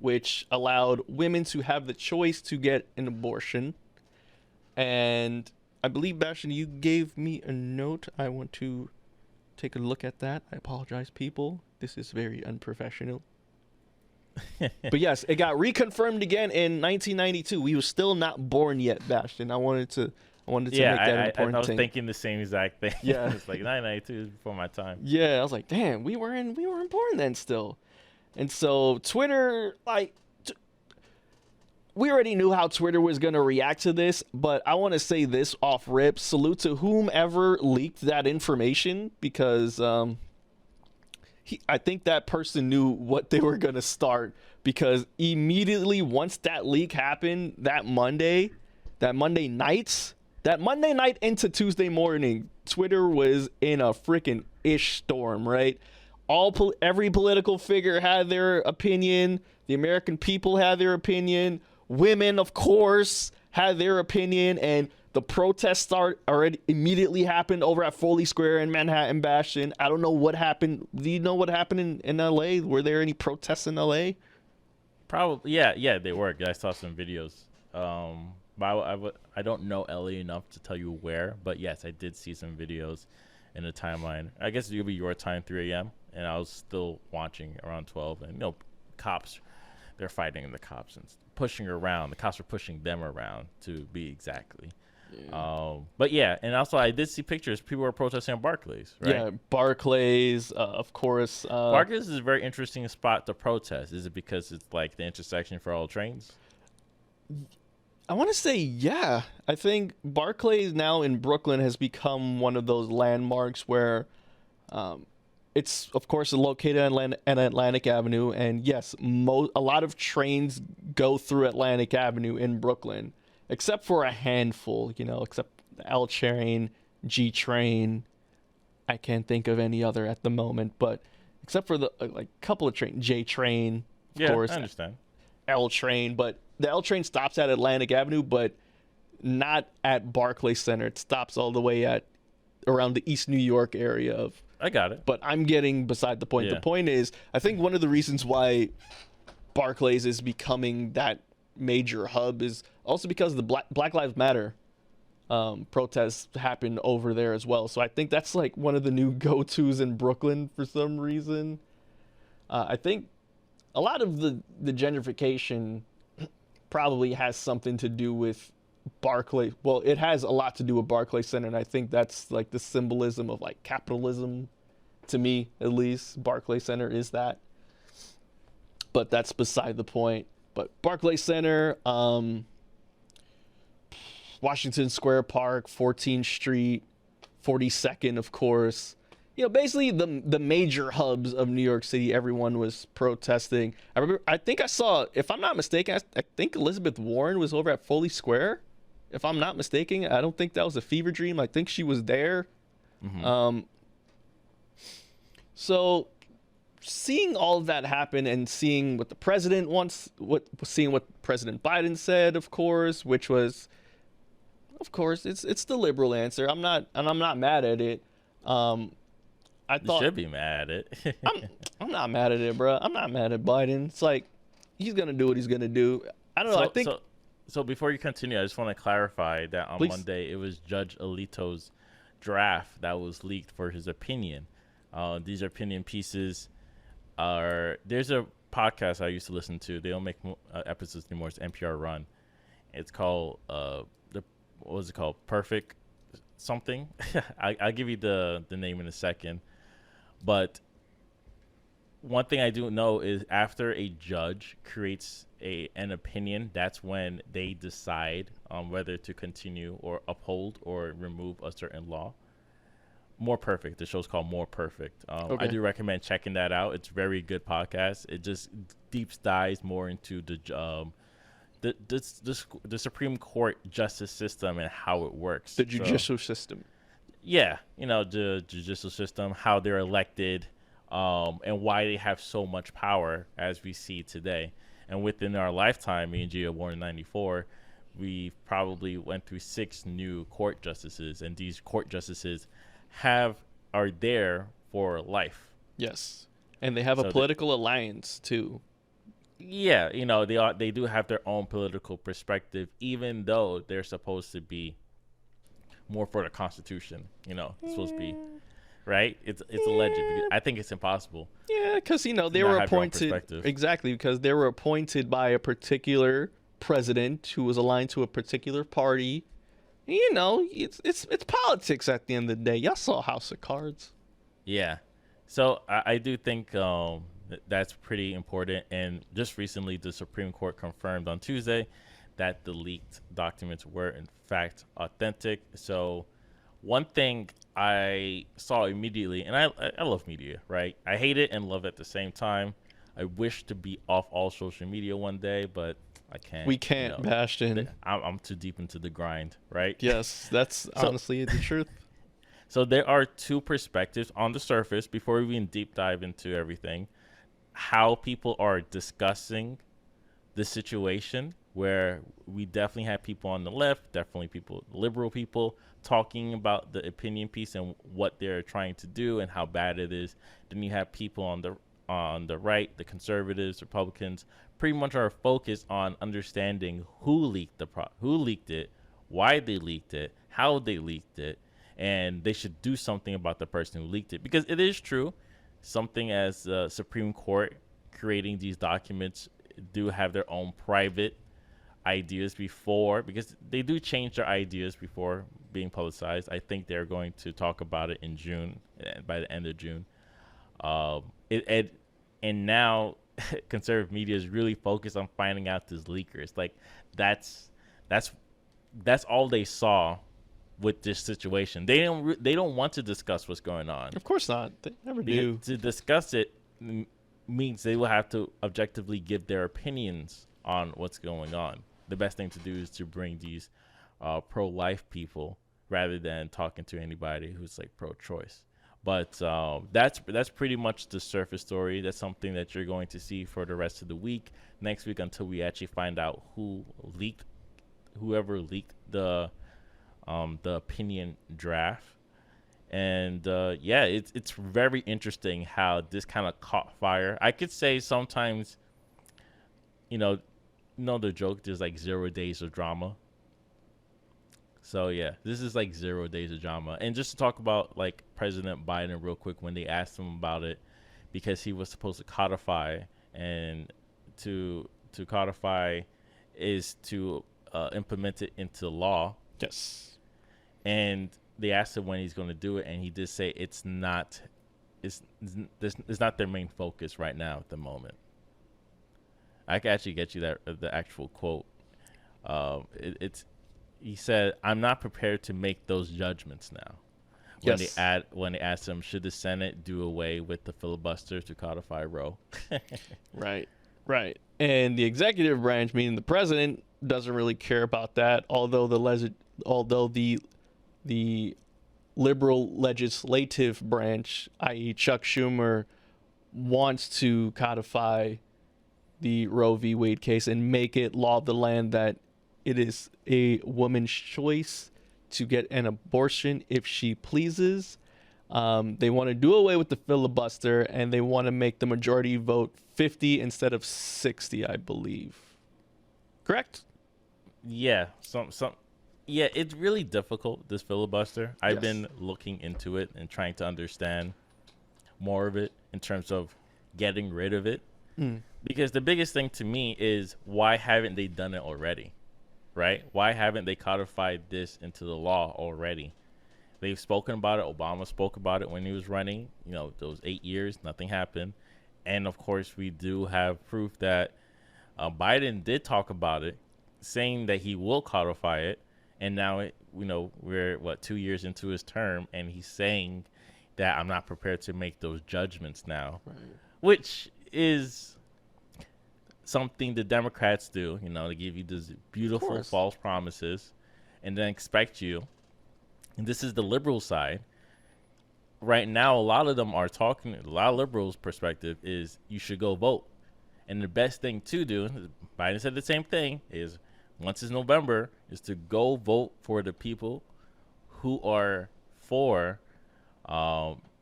which allowed women to have the choice to get an abortion. And I believe, Bastion, you gave me a note. I want to take a look at that. I apologize, people. This is very unprofessional. But yes, it got reconfirmed again in 1992. We were still not born yet, Bastion. I wanted to make that an important I was thing. thinking the same exact thing. Yeah. It's like 1992 is before my time. Yeah, I was like, damn, we weren't born then still. And so Twitter, like, we already knew how Twitter was going to react to this, but I want to say this off rip. Salute to whomever leaked that information, because I think that person knew what they were going to start, because immediately once that leak happened that Monday night into Tuesday morning, Twitter was in a freaking ish storm, right? Every political figure had their opinion. The American people had their opinion. Women, of course, had their opinion, and the protests immediately happened over at Foley Square in Manhattan, Bastion. I don't know what happened. Do you know what happened in LA? Were there any protests in LA? Probably, yeah, they were. I saw some videos. But I don't know LA enough to tell you where, but yes, I did see some videos in the timeline. I guess it'll be your time, 3 a.m., and I was still watching around 12, and cops, they're fighting the cops and pushing around. The cops were pushing them around, to be exactly. Yeah. But yeah, and also I did see pictures. People were protesting on Barclays, right? Yeah, Barclays, of course. Barclays is a very interesting spot to protest. Is it because it's like the intersection for all trains? I want to say, yeah. I think Barclays now in Brooklyn has become one of those landmarks where it's, of course, located on Atlantic Avenue. And yes, a lot of trains go through Atlantic Avenue in Brooklyn, except for a handful, except the L train, G train. I can't think of any other at the moment, but except for the couple of trains, J train, of course. I understand. L train, but the L train stops at Atlantic Avenue, but not at Barclays Center. It stops all the way at around the East New York area of. I got it. But I'm getting beside the point. Yeah. The point is, I think one of the reasons why Barclays is becoming that major hub is also because the Black Lives Matter protests happened over there as well. So I think that's like one of the new go-tos in Brooklyn for some reason. I think a lot of the gentrification probably has something to do with Barclays. Well, it has a lot to do with Barclays Center, and I think that's like the symbolism of like capitalism, to me at least. Barclays Center is that, but that's beside the point. But Barclays Center, Washington Square Park, 14th Street, 42nd, of course. Basically the major hubs of New York City, everyone was protesting. I think I saw, if I'm not mistaken, I think Elizabeth Warren was over at Foley Square. If I'm not mistaken, I don't think that was a fever dream. I think she was there. Mm-hmm. So seeing all of that happen and seeing what the president wants, seeing what President Biden said, of course, which was, of course, it's the liberal answer. I'm not mad at it. I thought you should be mad at it. I'm not mad at it, bro. I'm not mad at Biden. It's like he's gonna do what he's gonna do. I don't know. I think. So before you continue, I just want to clarify that on Monday it was Judge Alito's draft that was leaked for his opinion. These opinion pieces are. There's a podcast I used to listen to. They don't make episodes anymore. It's NPR run. It's called what was it called? Perfect something. I'll give you the name in a second. But one thing I do know is after a judge creates an opinion, that's when they decide whether to continue or uphold or remove a certain law. More Perfect. The show's called More Perfect. I Okay. do recommend checking that out. It's a very good podcast. It just deep dives more into the Supreme Court justice system and how it works. The judicial system. Yeah, the judicial system, how they're elected, and why they have so much power as we see today. And within our lifetime, me and Gia were born in '94, we probably went through 6 new court justices, and these court justices are there for life. Yes. And they have a So political alliance too. Yeah, they do have their own political perspective, even though they're supposed to be more for the Constitution. It's supposed to be right. It's alleged. Because I think it's impossible. Yeah, because they not were have your own appointed perspective. exactly because they were appointed by a particular president who was aligned to a particular party. It's politics at the end of the day. Y'all saw House of Cards. Yeah. So I do think that's pretty important. And just recently, the Supreme Court confirmed on Tuesday that the leaked documents were in fact authentic. So one thing I saw immediately, and I love media, right? I hate it and love it at the same time. I wish to be off all social media one day, but I can't. We can't, Bastion. I'm too deep into the grind, right? Yes, that's honestly the truth. So there are 2 perspectives on the surface before we even deep dive into everything. How people are discussing the situation, where we definitely have people on the left, definitely liberal people, talking about the opinion piece and what they're trying to do and how bad it is. Then you have people on the right, the conservatives, Republicans, pretty much are focused on understanding who leaked it, why they leaked it, how they leaked it, and they should do something about the person who leaked it. Because it is true, something as the Supreme Court creating these documents do have their own private ideas before, because they do change their ideas before being publicized. I think they're going to talk about it in June, by the end of June. And now conservative media is really focused on finding out these leakers. Like that's all they saw with this situation. They don't want to discuss what's going on. Of course not. They never do. To discuss it means they will have to objectively give their opinions on what's going on. The best thing to do is to bring these pro-life people rather than talking to anybody who's like pro-choice. But that's pretty much the surface story. That's something that you're going to see for the rest of the week, next week, until we actually find out whoever leaked the opinion draft. And it's very interesting how this kind of caught fire. I could say sometimes, the joke, there's like 0 days of drama. So yeah, this is like 0 days of drama. And just to talk about like President Biden real quick, when they asked him about it, because he was supposed to codify, and to codify is to implement it into law. Yes. And they asked him when he's going to do it, and he did say it's not their main focus right now at the moment. I can actually get you the actual quote. He said, "I'm not prepared to make those judgments now." When they asked him, should the Senate do away with the filibuster to codify Roe? Right. And the executive branch, meaning the president, doesn't really care about that. Although the liberal legislative branch, i.e., Chuck Schumer, wants to codify the Roe v. Wade case and make it law of the land that it is a woman's choice to get an abortion if she pleases. They want to do away with the filibuster, and they want to make the majority vote 50 instead of 60, I believe. Correct? Yeah. Yeah, it's really difficult, this filibuster. I've Yes. been looking into it and trying to understand more of it in terms of getting rid of it. Because the biggest thing to me is, why haven't they done it already? Right? Why haven't they codified this into the law already? they've spoken about it. Obama spoke about it when he was running. You know, those 8 years, nothing happened. And of course, we do have proof that Biden did talk about it, saying that he will codify it. And now, we're 2 years into his term, and he's saying that I'm not prepared to make those judgments now, Right. which is something the Democrats do. You know, they give you these beautiful false promises, and then expect you. And this is the liberal side. Right now, a lot of them are talking. A lot of liberals' perspective is you should go vote. And the best thing to do, Biden said the same thing, is once it's November, is to go vote for the people who are for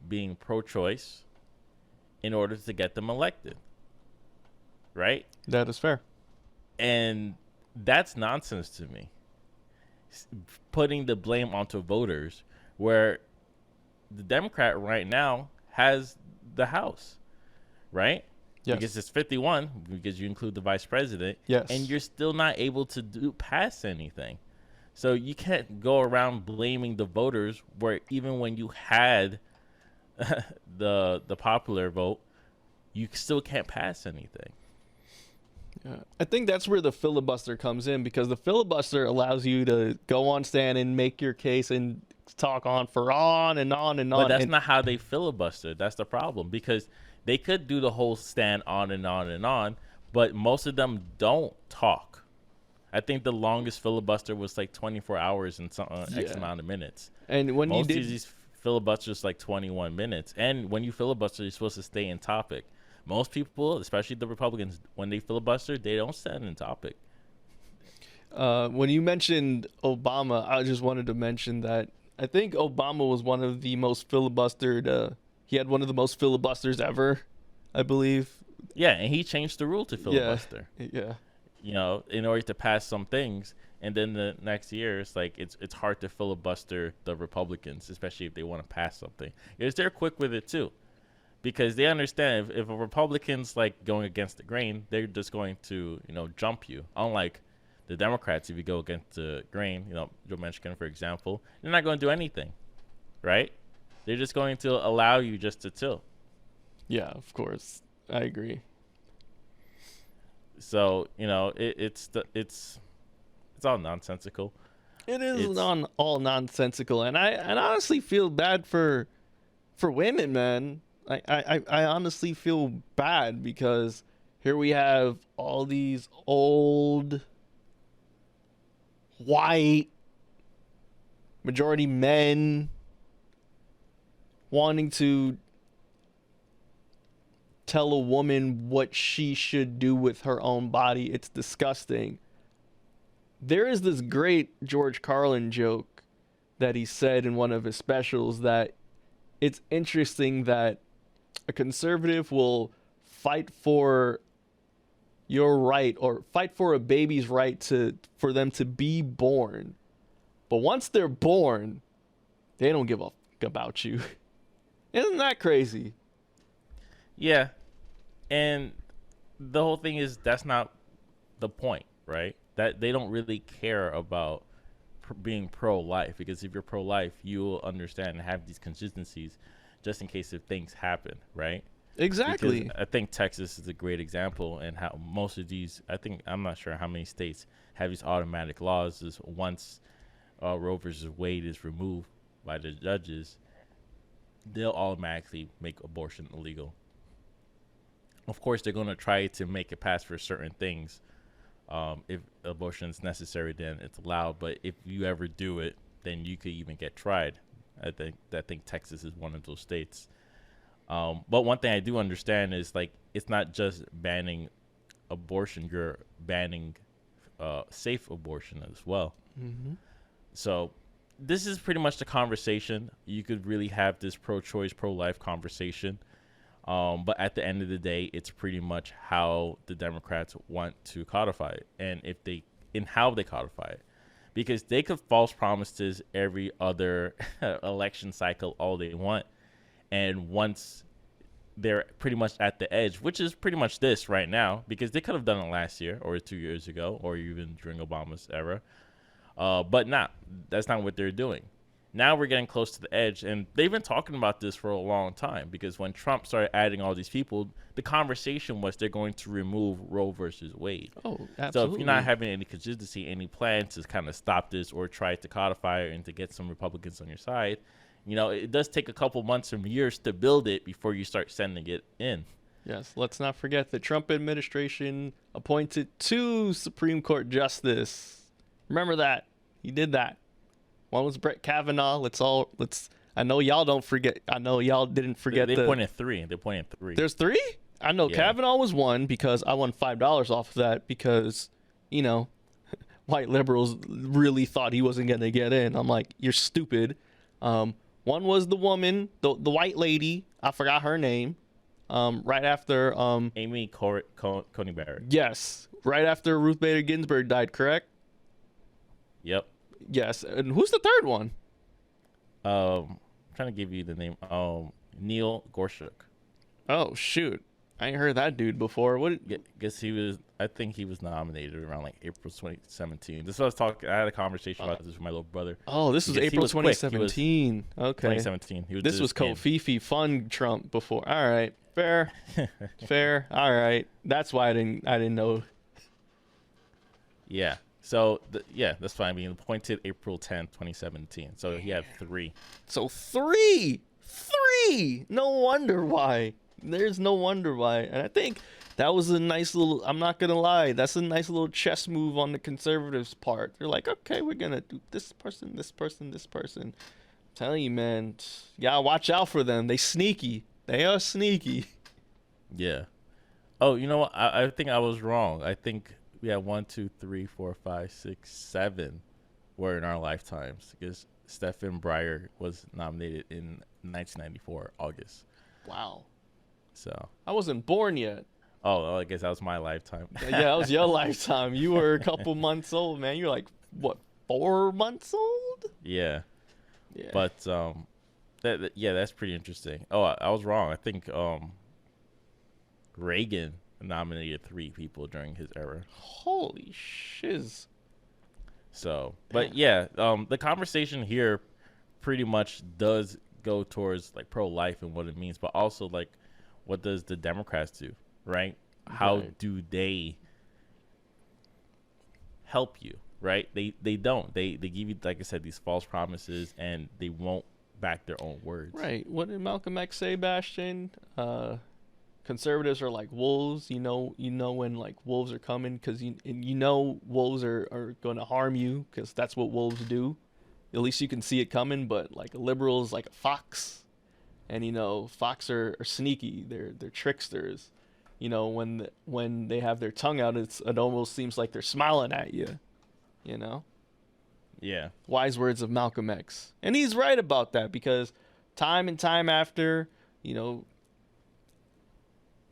being pro-choice in order to get them elected. Right? That is fair. And that's nonsense to me. Putting the blame onto voters, where the Democrat right now has the House, right? Yes. Because it's 51, because you include the vice president. Yes. And you're still not able to pass anything. So you can't go around blaming the voters, where even when you had the popular vote, you still can't pass anything. Yeah. I think that's where the filibuster comes in, because the filibuster allows you to go on stand and make your case and talk on for on and on and on. But that's not how they filibuster. That's the problem, because they could do the whole stand on and on and on, but most of them don't talk. I think the longest filibuster was like 24 hours and some X amount of minutes. And when most you did of these filibusters like 21 minutes. And when you filibuster, you're supposed to stay in topic. Most people, especially the Republicans, when they filibuster, they don't stand in topic. When you mentioned Obama, I just wanted to mention that I think Obama was one of the most filibustered. He had one of the most filibusters ever, I believe. Yeah, and he changed the rule to filibuster. Yeah. You know, in order to pass some things, and then the next year, it's like it's hard to filibuster the Republicans, especially if they want to pass something. Because they're quick with it too, because they understand if a Republican's like going against the grain, they're just going to jump you. Unlike the Democrats, if you go against the grain, Joe Manchin, for example, they're not going to do anything, right? They're just going to allow you just to tilt. Yeah, of course, I agree. So it's all nonsensical. It is all nonsensical, and I honestly feel bad for women, man. I honestly feel bad, because here we have all these old white majority men wanting to tell a woman what she should do with her own body. It's disgusting. There is this great George Carlin joke that he said in one of his specials, that it's interesting that a conservative will fight for your right, or fight for a baby's right for them to be born. But once they're born, they don't give a fuck about you. Isn't that crazy? Yeah. And the whole thing is that's not the point, right? That they don't really care about being pro-life, because if you're pro-life, you will understand and have these consistencies just in case if things happen, right? Exactly. Because I think Texas is a great example, and how most of these, I'm not sure how many states have these automatic laws. Is once Roe versus Wade is removed by the judges, they'll automatically make abortion illegal. Of course, they're going to try to make it pass for certain things. If abortion is necessary, then it's allowed. But if you ever do it, then you could even get tried. I think Texas is one of those states. But one thing I do understand is, like, it's not just banning abortion; you're banning safe abortion as well. Mm-hmm. So this is pretty much the conversation. You could really have this pro-choice, pro-life conversation. But at the end of the day, it's pretty much how the Democrats want to codify it, and how they codify it. Because they could false promises every other election cycle all they want. And once they're pretty much at the edge, which is pretty much this right now, because they could have done it last year or 2 years ago or even during Obama's era. But that's not what they're doing. Now we're getting close to the edge, and they've been talking about this for a long time, because when Trump started adding all these people, the conversation was they're going to remove Roe versus Wade. Oh, So if you're not absolutely. having any consistency, any plan to kind of stop this or try to codify it and to get some Republicans on your side, it does take a couple months and years to build it before you start sending it in. Yes, let's not forget the Trump administration appointed 2 Supreme Court justices. Remember that. He did that. One was Brett Kavanaugh. I know y'all don't forget. I know y'all didn't forget They pointed 3. They pointed 3. There's 3? I know Yeah. Kavanaugh was 1 because I won $5 off of that because, white liberals really thought he wasn't going to get in. I'm like, you're stupid. One was the woman, the white lady. I forgot her name. Right after Amy Coney Barrett. yes, right after Ruth Bader Ginsburg died, correct? Yep. Yes. And who's the third one? I'm trying to give you the name. Neil Gorsuch. Oh shoot, I ain't heard that dude before. What? Guess he was. I think he was nominated around like April 2017. This was talking. I had a conversation about this with my little brother. Oh, this was He April was quick. He was 2017. Okay. 2017. This was Kofifi fun Trump before. All right, fair, fair. All right, that's why I didn't know. Yeah. So that's fine. Being appointed April 10th, 2017. So he had 3. So 3. No wonder why. There's no wonder why. And I think that was a nice little. I'm not gonna lie. That's a nice little chess move on the conservatives' part. They're like, okay, we're gonna do this person, this person, this person. I'm telling you, man. Yeah, watch out for them. They sneaky. They are sneaky. Yeah. Oh, you know what? I think I was wrong. I think we had 1, 2, 3, 4, 5, 6, 7 were in our lifetimes, because Stephen Breyer was nominated in 1994 August. Wow. So. I wasn't born yet. Oh, I guess that was my lifetime. Yeah, that was your lifetime. You were a couple months old, man. You're like, what, 4 months old? Yeah. Yeah. But that's pretty interesting. Oh, I was wrong. I think Reagan nominated 3 people during his era. Holy shiz. So, but yeah, the conversation here pretty much does go towards like pro-life and what it means, but also like, what does the Democrats do, right? How Right. do they help you, right? They don't. They give you, like I said, these false promises, and they won't back their own words. Right. What did Malcolm X say, Bastion? Conservatives are like wolves. You know when like wolves are coming because wolves are going to harm you because that's what wolves do. At least you can see it coming. But like a liberal is like a fox, and fox are sneaky. They're tricksters. When they have their tongue out, it almost seems like they're smiling at you. Yeah. Wise words of Malcolm X. And he's right about that because time and time after,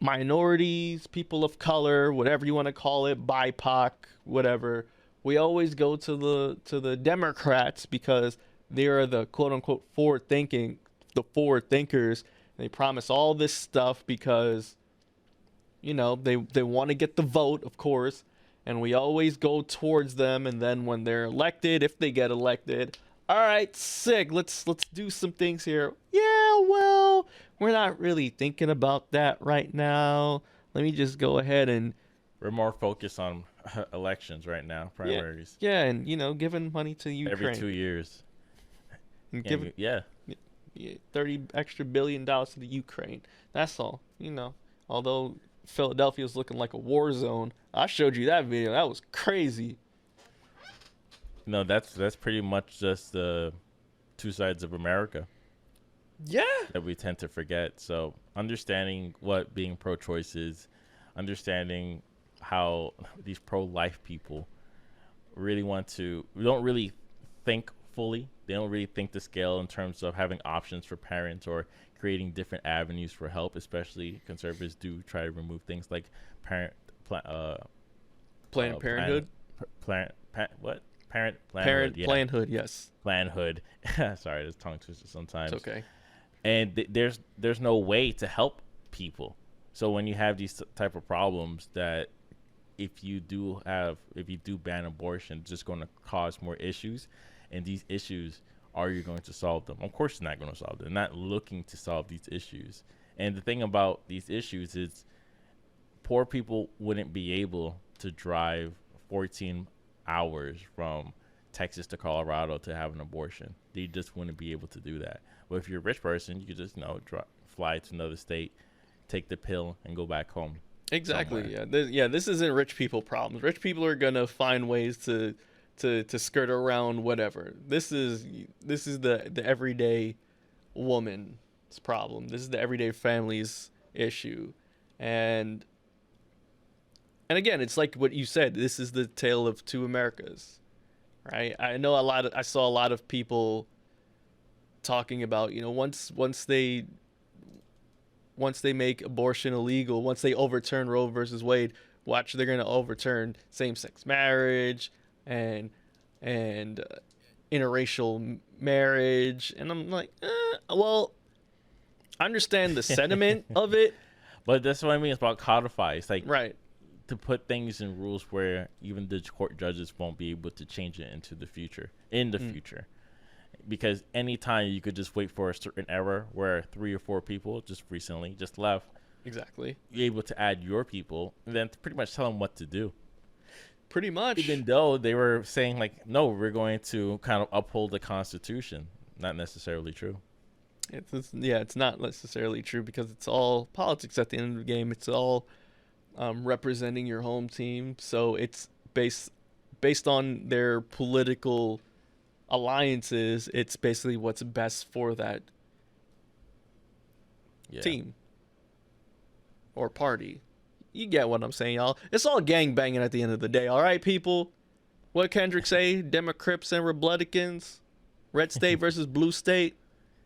minorities, people of color, whatever you want to call it, BIPOC, whatever, we always go to the Democrats because they are the quote unquote forward thinkers. And they promise all this stuff because they want to get the vote, of course, and we always go towards them. And then when they're elected, if they get elected, all right, sick, let's do some things here. Yeah, well, we're not really thinking about that right now. Let me just go ahead and We're more focused on elections right now, primaries. yeah, and giving money to Ukraine Every 2 years. and Yeah, giving yeah. $30 extra billion to the Ukraine. That's all. Although Philadelphia's looking like a war zone. I showed you that video. That was crazy. No, that's pretty much just the 2 sides of America Yeah. that we tend to forget. So understanding what being pro-choice is, understanding how these pro-life people don't really think fully. They don't really think the scale in terms of having options for parents or creating different avenues for help. Especially conservatives do try to remove things like Planned Parenthood. Parenthood. Yes. Plannedhood. Sorry, this tongue twister sometimes. It's okay. And there's no way to help people. So when you have these type of problems, that if you do ban abortion, it's just going to cause more issues, and these issues are you going to solve them? Of course, you're not going to solve them. They're not looking to solve these issues. And the thing about these issues is poor people wouldn't be able to drive 14 hours from Texas to Colorado to have an abortion. They just wouldn't be able to do that. But if you're a rich person, you could just fly to another state, take the pill, and go back home. Exactly. Somewhere. This isn't rich people problems. Rich people are gonna find ways to skirt around whatever. This is the everyday woman's problem. This is the everyday family's issue, and again, it's like what you said. This is the tale of two Americas, right? I saw a lot of people talking about, once they make abortion illegal, once they overturn Roe versus Wade, watch, they're going to overturn same-sex marriage and interracial marriage. And I'm like, well, I understand the sentiment of it. But that's what I mean. It's about codify. It's like, right, to put things in rules where even the court judges won't be able to change it into the future, future. Because anytime you could just wait for a certain era where 3 or 4 people just recently just left. Exactly. You're able to add your people and then pretty much tell them what to do. Pretty much. Even though they were saying like, no, we're going to kind of uphold the Constitution. Not necessarily true. It's not necessarily true because it's all politics at the end of the game. It's all representing your home team. So it's based on their political alliances. It's basically what's best for that team or party. You get what I'm saying, y'all. It's all gang banging at the end of the day. All right, people. What Kendrick say? Democrats and Republicans, red state versus blue state.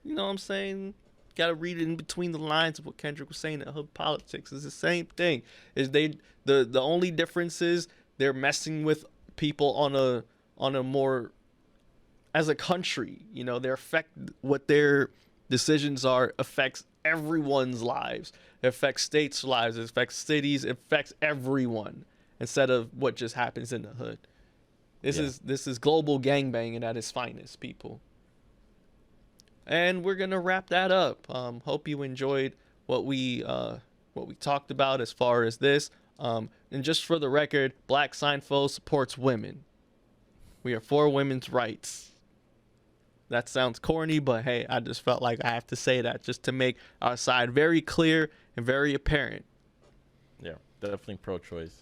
You know what I'm saying? Got to read it in between the lines of what Kendrick was saying. That hood politics is the same thing. The only difference is they're messing with people on a more, as a country, what their decisions are affects everyone's lives. It affects states' lives. It affects cities. It affects everyone instead of what just happens in the hood. This is global gangbanging at its finest, people. And we're gonna wrap that up. Hope you enjoyed what we talked about as far as this. And just for the record, Black Seinfeld supports women. We are for women's rights. That sounds corny, but hey, I just felt like I have to say that just to make our side very clear and very apparent. Yeah, definitely pro-choice.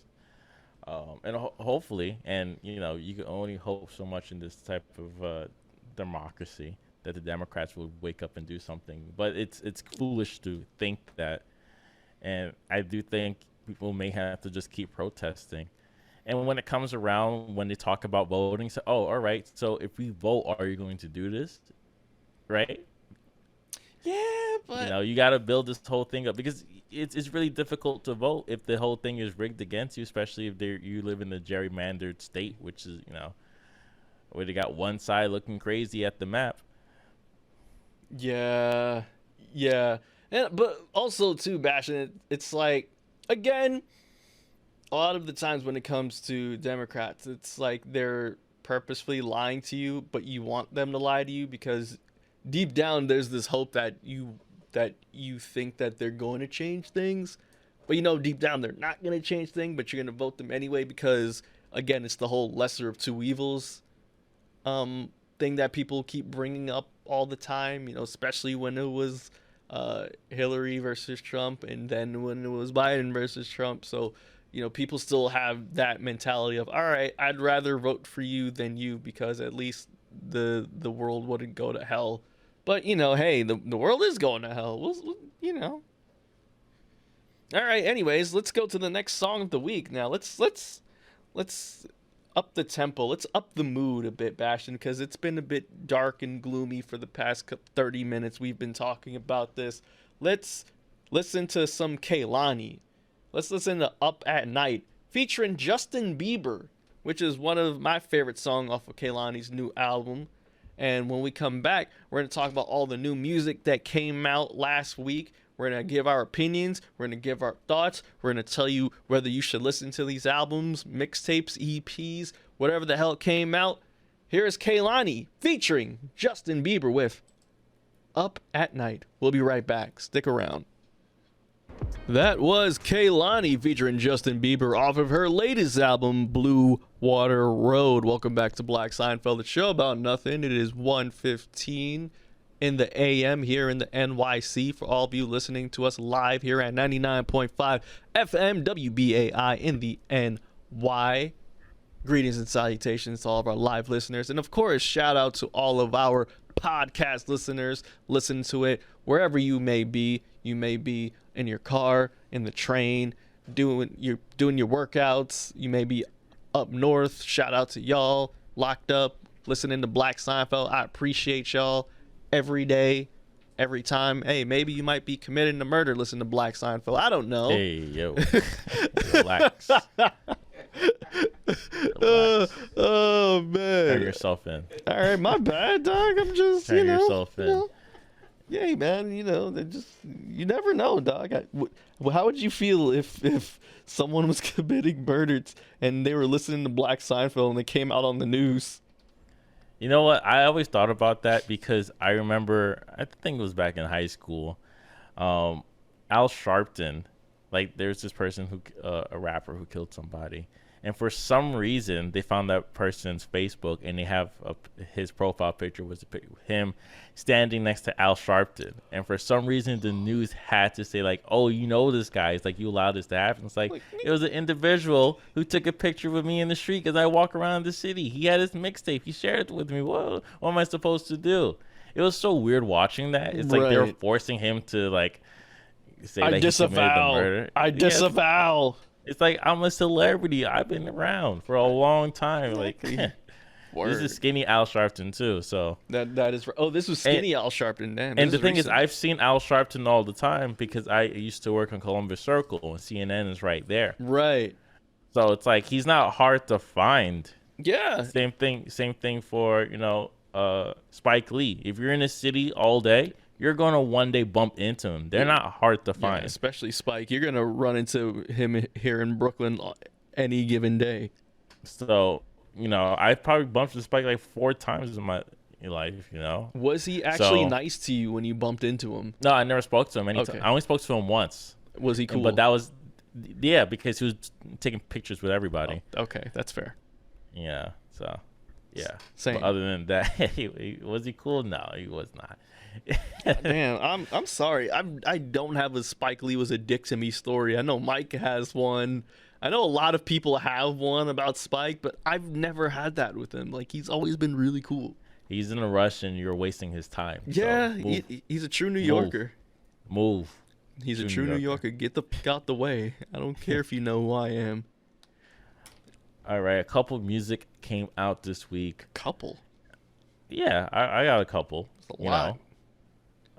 And hopefully, and you can only hope so much in this type of democracy that the Democrats will wake up and do something. But it's foolish to think that, and I do think people may have to just keep protesting. And when it comes around, when they talk about voting, say, oh, all right, so if we vote, are you going to do this? Right? Yeah, but you got to build this whole thing up because it's really difficult to vote if the whole thing is rigged against you, especially if you live in a gerrymandered state, which is, where they got one side looking crazy at the map. Yeah. But also, too, Bastion, it's like, again, a lot of the times when it comes to Democrats, it's like they're purposefully lying to you, but you want them to lie to you because deep down there's this hope that you think that they're going to change things, but deep down they're not going to change things, but you're going to vote them anyway because, again, it's the whole lesser of two evils thing that people keep bringing up all the time, especially when it was Hillary versus Trump and then when it was Biden versus Trump. So people still have that mentality of, all right, I'd rather vote for you than you because at least the world wouldn't go to hell. But, hey, the world is going to hell. All right, anyways, let's go to the next song of the week. Now, let's up the tempo. Let's up the mood a bit, Bastion, because it's been a bit dark and gloomy for the past 30 minutes we've been talking about this. Let's listen to some Kehlani. Let's listen to Up at Night, featuring Justin Bieber, which is one of my favorite songs off of Kehlani's new album. And when we come back, we're going to talk about all the new music that came out last week. We're going to give our opinions. We're going to give our thoughts. We're going to tell you whether you should listen to these albums, mixtapes, EPs, whatever the hell came out. Here is Kehlani featuring Justin Bieber with Up at Night. We'll be right back. Stick around. That was Kehlani featuring Justin Bieber off of her latest album, Blue Water Road. Welcome back to Black Seinfeld, the show about nothing. It is 1:15 in the AM here in the NYC for all of you listening to us live here at 99.5 FM WBAI in the NY. Greetings and salutations to all of our live listeners. And of course, shout out to all of our podcast listeners. Listen to it wherever you may be. You may be in your car, in the train, doing your workouts. You may be up north. Shout out to y'all locked up, listening to Black Seinfeld. I appreciate y'all every day, every time. Hey, maybe you might be committing to murder listening to Black Seinfeld. I don't know. Hey, yo. Relax. Oh man. Turn yourself in. All right, my bad, dog. I'm just, Turn yourself in. Yeah, man. You never know, dog. How would you feel if someone was committing murder and they were listening to Black Seinfeld and it came out on the news? You know what? I always thought about that because I remember, I think it was back in high school, Al Sharpton, like there's this person who, a rapper who killed somebody. And for some reason, they found that person's Facebook, and they have his profile picture was him standing next to Al Sharpton. And for some reason, the news had to say, like, oh, you know this guy. It's like, you allowed this to happen. It's like, it was an individual who took a picture with me in the street because I walk around the city. He had his mixtape. He shared it with me. What am I supposed to do? It was so weird watching that. It's like they're forcing him to, like, say that he committed the murder. I disavow. It's like, I'm a celebrity. I've been around for a long time. Like, this is skinny Al Sharpton too. So that is. Oh, this was skinny Al Sharpton. Damn. And the thing is, I've seen Al Sharpton all the time because I used to work on Columbus Circle, and CNN is right there. Right. So it's like he's not hard to find. Yeah. Same thing for Spike Lee. If you're in a city all day, you're going to one day bump into him. They're not hard to find. Yeah, especially Spike. You're going to run into him here in Brooklyn any given day. So, I probably bumped into Spike like 4 times in my life, Was he actually nice to you when you bumped into him? No, I never spoke to him anytime. Okay. I only spoke to him once. Was he cool? But that was, yeah, because he was taking pictures with everybody. Oh, okay, that's fair. Yeah, so, yeah. Same. But other than that, was he cool? No, he was not. Damn, I'm sorry. I don't have a Spike Lee was a dick to me story. I know Mike has one. I know a lot of people have one about Spike, but I've never had that with him. Like, he's always been really cool. He's in a rush and you're wasting his time. Yeah, so he's a true New Yorker. Move. He's a true New Yorker. Get the fuck out the way. I don't care if you know who I am. All right, a couple of music came out this week. Couple? Yeah, I got a couple. That's a lot.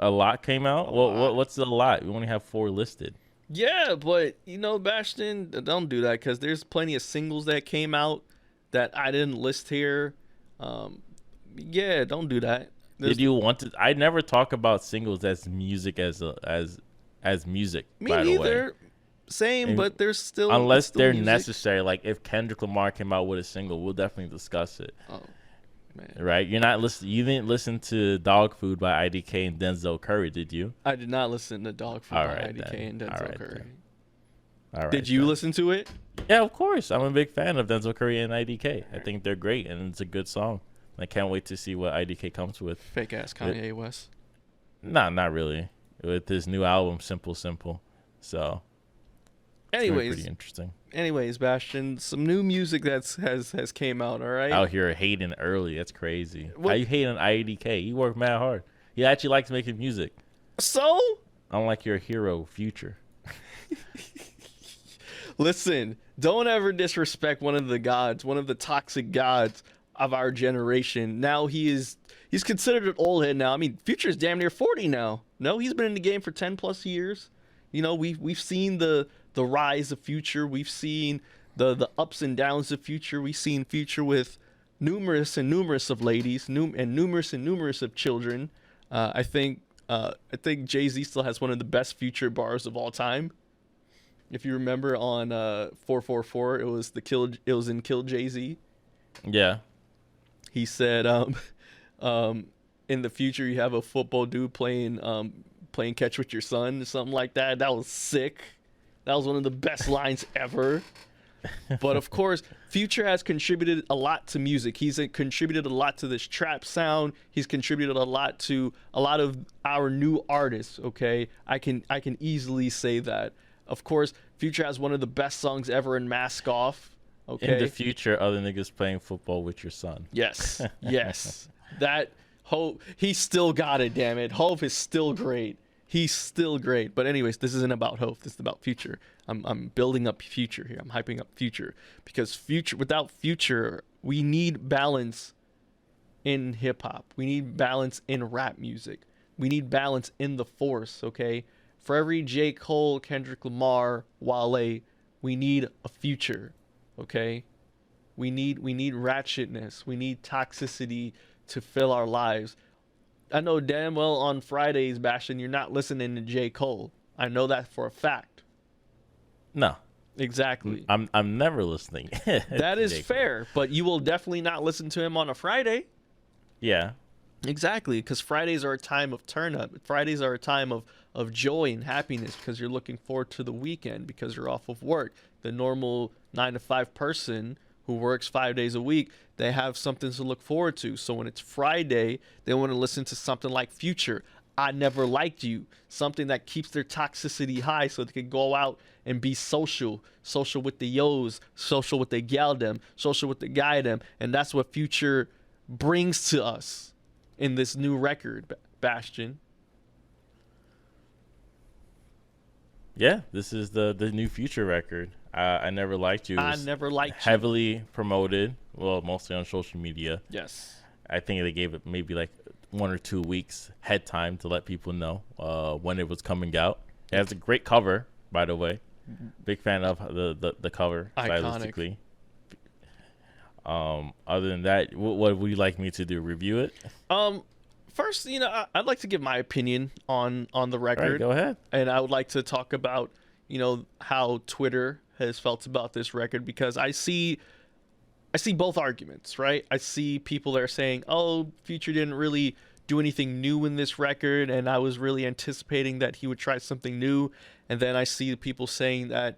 A lot came out? What's a lot? We only have 4 listed. Yeah, but, Bastion, don't do that because there's plenty of singles that came out that I didn't list here. Yeah, don't do that. Did you want to? I never talk about singles as music as music, Me by neither. the way. Same, but there's still... Unless they're music. necessary. Like, if Kendrick Lamar came out with a single, we'll definitely discuss it. Oh. Man. Right, you didn't listen to Dog Food by IDK and Denzel Curry, did you? I did not listen to Dog Food by IDK and Denzel Curry. All right. Did you listen to it? Yeah, of course. I'm a big fan of Denzel Curry and IDK. I think they're great, and it's a good song. I can't wait to see what IDK comes with. Fake ass Kanye West. Nah, not really. With his new album, Simple Simple. So, anyways, pretty interesting. Anyways, Bastion, some new music has came out. All right. Out here hating early, that's crazy. How you hating on IDK? He worked mad hard. He actually likes making music. So, unlike your hero, Future. Listen, don't ever disrespect one of the gods, one of the toxic gods of our generation. Now he's considered an old head now. I mean, Future's damn near 40 now. No, he's been in the game for 10 plus years. We've seen the rise of Future. We've seen the ups and downs of Future. We've seen Future with numerous of ladies, numerous of children. I think Jay-Z still has one of the best Future bars of all time. If you remember on 444, it was in Kill Jay-Z. Yeah. He said, in the future you have a football dude playing catch with your son or something like that. That was sick. That was one of the best lines ever. But of course, Future has contributed a lot to music. He's contributed a lot to this trap sound. He's contributed a lot to a lot of our new artists. Okay, I can easily say that. Of course, Future has one of the best songs ever in Mask Off. Okay. In the future, other niggas playing football with your son. Yes, yes. That Hope, he still got it. Damn it, Hope is still great. He's still great. But anyways, this isn't about Hope. This is about Future. I'm building up Future here. I'm hyping up Future because without Future, we need balance in hip hop. We need balance in rap music. We need balance in the force. Okay, for every J. Cole, Kendrick Lamar, Wale, we need a Future. Okay, we need ratchetness. We need toxicity to fill our lives. I know damn well on Fridays, Bastion, you're not listening to J. Cole. I know that for a fact. No. Exactly. I'm never listening. That is fair, but you will definitely not listen to him on a Friday. Yeah. Exactly, because Fridays are a time of turn up. Fridays are a time of joy and happiness because you're looking forward to the weekend because you're off of work. The normal 9 to 5 person who works 5 days a week, they have something to look forward to. So when it's Friday, they want to listen to something like Future, I Never Liked You, something that keeps their toxicity high so they can go out and be social with the yos, social with the gal them, social with the guy them. And that's what Future brings to us in this new record, Bastion. Yeah, this is the new Future record. I Never Liked You. I Never Liked You. Heavily promoted, well, mostly on social media. Yes. I think they gave it maybe like 1 or 2 weeks head time to let people know when it was coming out. It has a great cover, by the way. Big fan of the cover, iconic. Stylistically. Other than that, what would you like me to do? Review it? First, I'd like to give my opinion on the record. All right, go ahead. And I would like to talk about, how Twitter has felt about this record because I see both arguments, right? I see people that are saying, "Oh, Future didn't really do anything new in this record, and I was really anticipating that he would try something new." And then I see people saying that,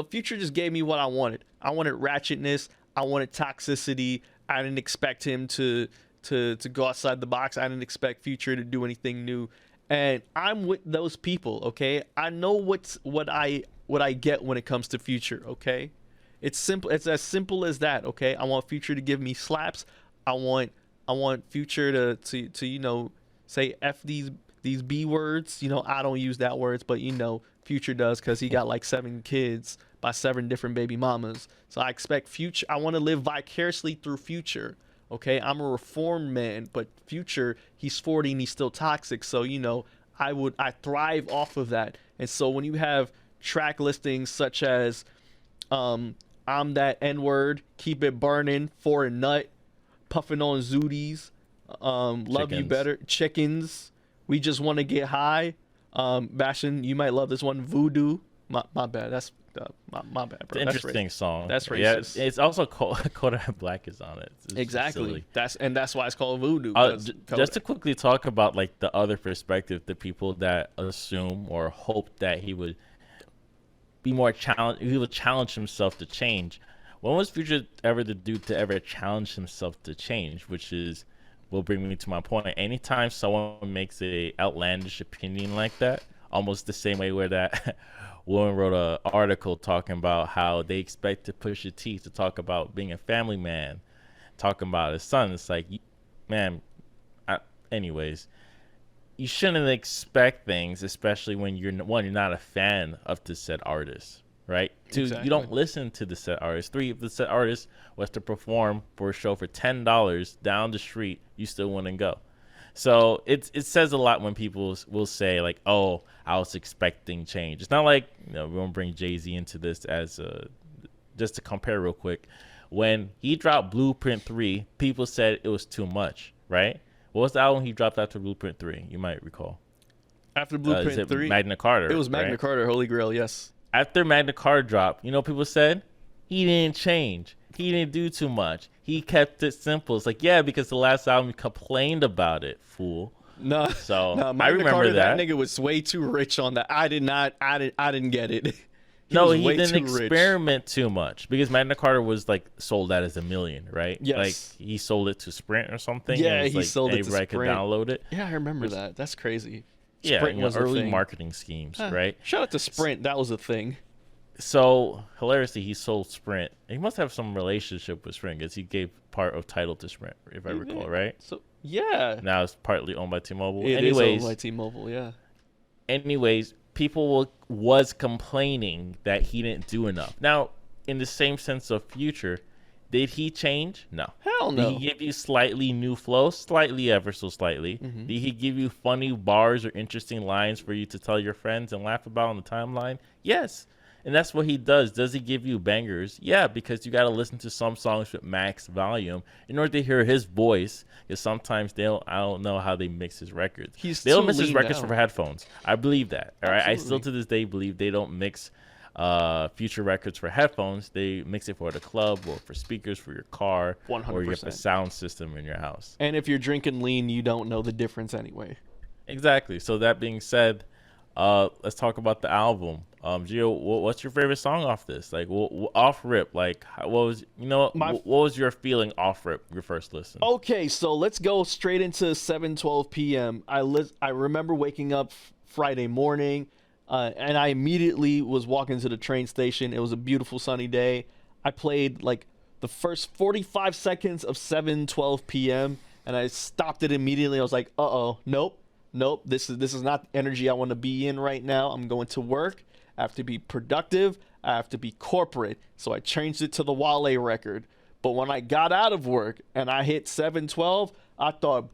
Future just gave me what I wanted. I wanted ratchetness. I wanted toxicity. I didn't expect him to go outside the box. I didn't expect Future to do anything new. And I'm with those people, okay? I know what I get when it comes to Future, okay? It's simple. It's as simple as that, okay? I want Future to give me slaps. I want Future to say F these B words. I don't use that words, but Future does because he got like 7 kids by 7 different baby mamas. So I expect Future. I want to live vicariously through Future. Okay, I'm a reformed man, but Future, he's 40 and he's still toxic. So, I thrive off of that. And so when you have track listings such as I'm that N-word, keep it burning, for a nut, puffing on zooties, love you better, chickens, we just want to get high. Bastion, you might love this one, Voodoo. My bad. That's my bad, bro. It's an interesting song. That's racist. Yeah, it's also Kodak Black is on it. It's exactly. That's why it's called Voodoo. Just to quickly talk about like the other perspective, the people that assume or hope that he would be more challenged, he would challenge himself to change. When was Future ever the dude to ever challenge himself to change? Which will bring me to my point. Anytime someone makes a outlandish opinion like that, almost the same way where that woman wrote an article talking about how they expect to push your teeth to talk about being a family man, talking about his son. It's like, man, anyways, you shouldn't expect things, especially when you're not a fan of the said artist, right? 2, Exactly. You don't listen to the said artist. 3, if the said artist was to perform for a show for $10 down the street, you still wouldn't go. So it says a lot when people will say like, "Oh, I was expecting change." It's not like we won't bring Jay-Z into this as just to compare real quick. When he dropped Blueprint 3, people said it was too much, right? What was the album he dropped after Blueprint 3? You might recall. After Blueprint 3, Magna Carta. It was Magna Carta, Holy Grail. Yes. After Magna Carta dropped, people said he didn't change. he didn't do too much. He kept it simple. It's like, yeah, because the last album you complained about it, fool. No, So no, I Magna remember Carta, that that. nigga was way too rich on that. I didn't get it. He No, was he way didn't too rich. experiment too much because Magna Carta was like sold out as a million, right? Yes. Like he sold it to Sprint or something. Yeah, and it's he like sold it to everybody could Sprint. download it. Yeah, I remember that. That's crazy. Yeah, Sprint was a early thing. marketing schemes, right? Shout out to Sprint. That was a thing. So hilariously, he sold Sprint. He must have some relationship with Sprint because he gave part of title to Sprint, if I recall, right? So yeah, Now it's partly owned by T-Mobile. it is owned by T-Mobile. Yeah. Anyways, people was complaining that he didn't do enough. Now, in the same sense of Future, did he change? No. Hell no. Did he give you slightly new flow? Slightly, ever so slightly. Mm-hmm. Did he give you funny bars or interesting lines for you to tell your friends and laugh about on the timeline? Yes. And that's what he does. Does he give you bangers? Yeah, because you got to listen to some songs with max volume in order to hear his voice. Because sometimes I don't know how they mix his records. They'll mix his records for headphones. I believe that. All right. I still to this day believe they don't mix Future records for headphones. They mix it for the club or for speakers for your car 100%. or you have a sound system in your house. And if you're drinking lean, you don't know the difference anyway. Exactly. So that being said, let's talk about the album. Gio, what's your favorite song off this? Like, off rip, like, what was what was your feeling off rip your first listen? Okay, so let's go straight into 7:12 p.m. I remember waking up Friday morning, and I immediately was walking to the train station. It was a beautiful sunny day. I played like the first 45 seconds of 7:12 p.m. and I stopped it immediately. I was like, nope. This is not the energy I want to be in right now. I'm going to work. I have to be productive. I have to be corporate. So I changed it to the Wale record. But when I got out of work and I hit 7:12, I thought,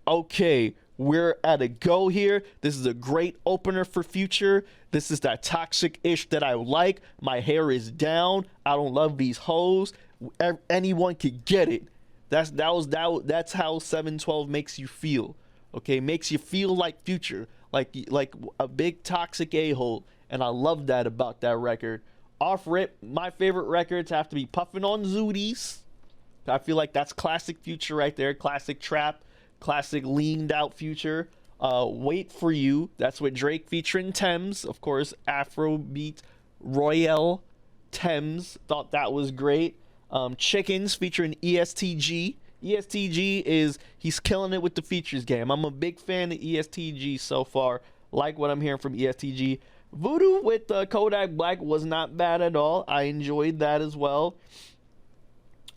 okay, we're at a go here. This is a great opener for Future. This is that toxic-ish that I like. My hair is down. I don't love these hoes. Anyone could get it. That's how 7:12 makes you feel. Okay, makes you feel like Future, like a big toxic a-hole, and I love that about that record. Off rip, my favorite records have to be Puffin' on Zooties. I feel like that's classic Future right there, classic trap, classic leaned out Future. Wait for You, that's with Drake featuring Thames, of course. Afrobeat Royale Thames, thought that was great. Chickens featuring ESTG. ESTG he's killing it with the features game. I'm a big fan of ESTG so far. Like what I'm hearing from ESTG. Voodoo with Kodak Black was not bad at all. I enjoyed that as well.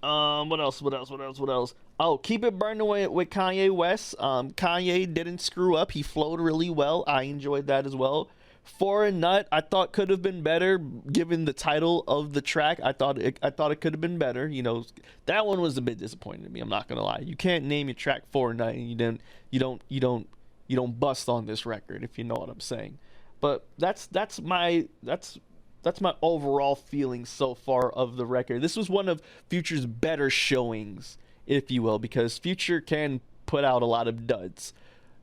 What else? Oh, Keep It Burning with Kanye West. Kanye didn't screw up. He flowed really well. I enjoyed that as well. Foreign Nut, I thought could have been better given the title of the track. I thought it could have been better. You know, that one was a bit disappointing to me. I'm not gonna lie. You can't name your track Foreign Nut and you don't bust on this record, if you know what I'm saying. But that's my overall feeling so far of the record. This was one of Future's better showings, if you will, because Future can put out a lot of duds.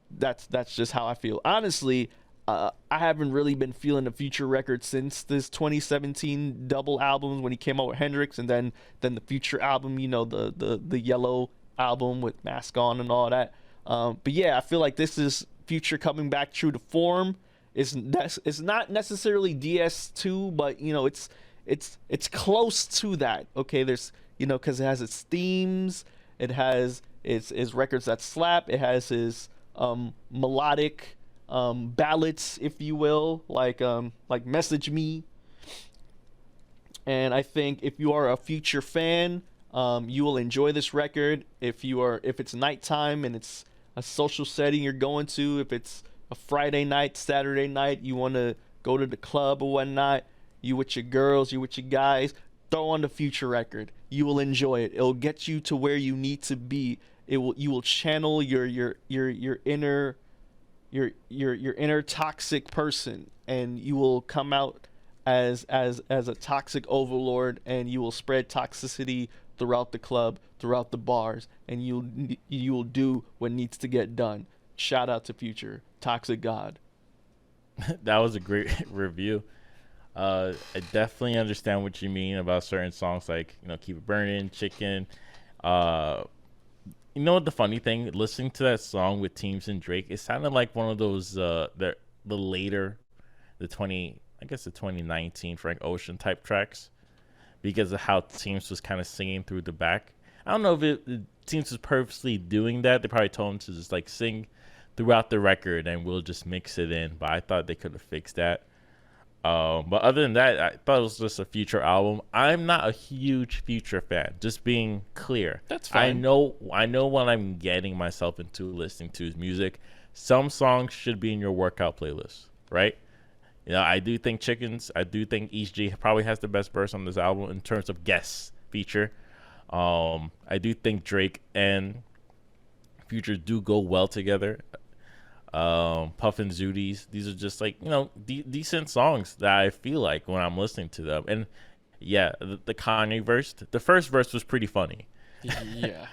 That's just how I feel. Honestly, I haven't really been feeling the Future record since this 2017 double albums when he came out with Hendrix, and then the Future album, you know, the yellow album with Mask On and all that. But yeah, I feel like this is Future coming back true to form. It's not necessarily DS2, but you know, it's close to that. Okay, there's, you know, because it has its themes, it has its records that slap, it has his melodic ballads, if you will, like Message Me. And I think if you are a Future fan, you will enjoy this record. If it's nighttime and it's a social setting you're going to, if it's a Friday night, Saturday night, you want to go to the club or whatnot, you with your girls, you with your guys, throw on the Future record. You will enjoy it. It'll get you to where you need to be. You will channel your inner toxic person, and you will come out as a toxic overlord, and you will spread toxicity throughout the club, throughout the bars, and you will do what needs to get done. Shout out to Future, Toxic God. That was a great review. I definitely understand what you mean about certain songs like, Keep It Burning, Chicken. Uh, you know what the funny thing? Listening to that song with Teams and Drake, it sounded like one of those the later the 2019 Frank Ocean type tracks because of how Teams was kind of singing through the back. I don't know if Teams was purposely doing that. They probably told him to just like sing throughout the record and we'll just mix it in. But I thought they could have fixed that. But other than that, I thought it was just a Future album. I'm not a huge Future fan. Just being clear, That's fine. I know what I'm getting myself into listening to his music. Some songs should be in your workout playlist, right? I do think Chickens. I do think East G probably has the best verse on this album in terms of guest feature. I do think Drake and Future do go well together. Puff and Zooties. These are just like decent songs that I feel like when I'm listening to them. And yeah, the Kanye verse, the first verse was pretty funny. Yeah.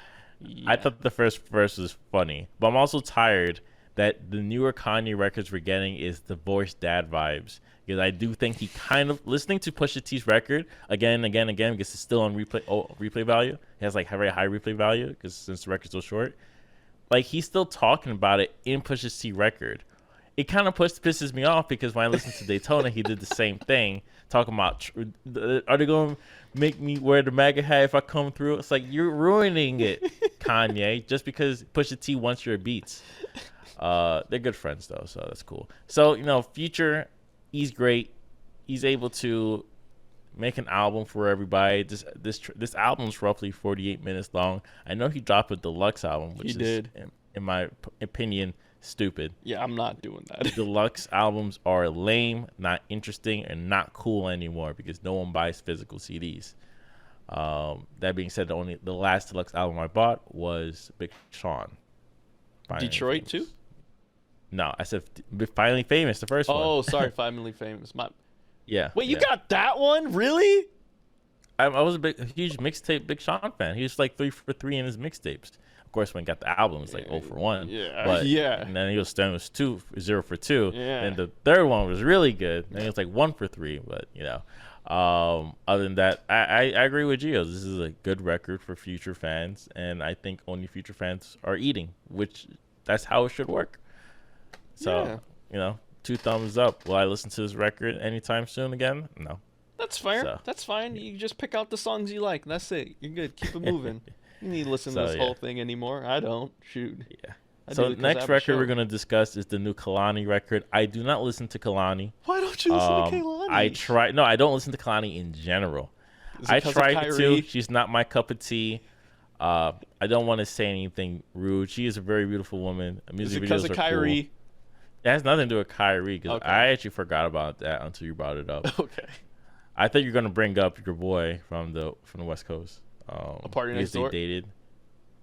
I thought the first verse was funny, but I'm also tired that the newer Kanye records we're getting is divorced dad vibes. Because I do think he kind of listening to Pusha T's record again and again and again because it's still on replay value. It has like very high replay value because since the record's so short. Like he's still talking about it in Pusha T record. It kind of pisses me off because when I listened to Daytona, he did the same thing, talking about are they going to make me wear the MAGA hat if I come through? It's like you're ruining it, Kanye, just because Pusha T wants your beats. They're good friends though, so that's cool. So Future, he's great. He's able to make an album for everybody. This album's roughly 48 minutes long. I know he dropped a deluxe album, which in my opinion, stupid. Yeah, I'm not doing that. Deluxe albums are lame, not interesting, and not cool anymore because no one buys physical CDs. That being said, the last deluxe album I bought was Big Sean. Detroit too? No, I said Finally Famous, the first one. Oh, sorry, Finally Famous. Yeah. Wait, you got that one? Really? I was a huge mixtape Big Sean fan. He was like 3 for 3 in his mixtapes. Of course, when he got the album, it was like 0 for 1. Yeah. But, yeah. And then he was 0 for 2. Yeah. And the third one was really good. And he was like 1 for 3. But other than that, I agree with Gio. This is a good record for Future fans, and I think only Future fans are eating, which that's how it should work. So 2 thumbs up. Will I listen to this record anytime soon again? No. That's fair. So, that's fine. You just pick out the songs you like. That's it. You're good. Keep it moving. You need to listen to this whole thing anymore. I don't. Shoot. Yeah. So next record we're going to discuss is the new Kalani record. I do not listen to Kalani. Why don't you listen to Kalani? I don't listen to Kalani in general. I tried to. She's not my cup of tea. I don't want to say anything rude. She is a very beautiful woman. Music videos are Kyrie? Cool. It has nothing to do with Kyrie because I actually forgot about that until you brought it up. Okay. I thought you were going to bring up your boy from the West Coast. A Party Next Door? They dated.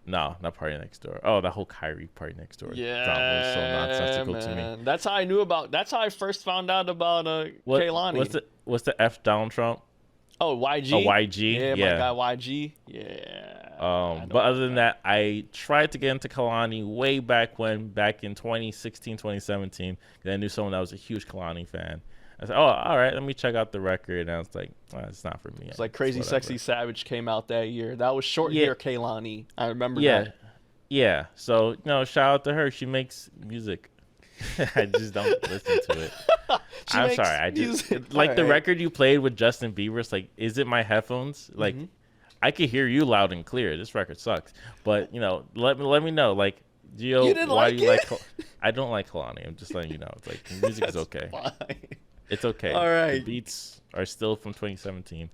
No, not Party Next Door. Oh, that whole Kyrie Party Next Door drama was so nonsensical to me. That's how I knew about. That's how I first found out about Kehlani. What's the F Donald Trump? Oh, YG. Oh, YG. Yeah, my guy YG. Yeah. But other than that, I tried to get into Kalani way back in 2016, 2017. Because I knew someone that was a huge Kalani fan. I said, oh, all right, let me check out the record. And I was like, it's not for me. It's like Crazy Sexy Savage came out that year. That was short hair Kehlani. I remember that. Yeah. So, shout out to her. She makes music. I just don't listen to it. I'm sorry. I just like the record you played with Justin Bieber. It's like, is it my headphones? Like, I could hear you loud and clear. This record sucks. But let me know. Like, Gio, why do you like? I don't like Kalani. I'm just letting you know. It's like the music is okay. Fine. It's okay. All right. The beats are still from 2017.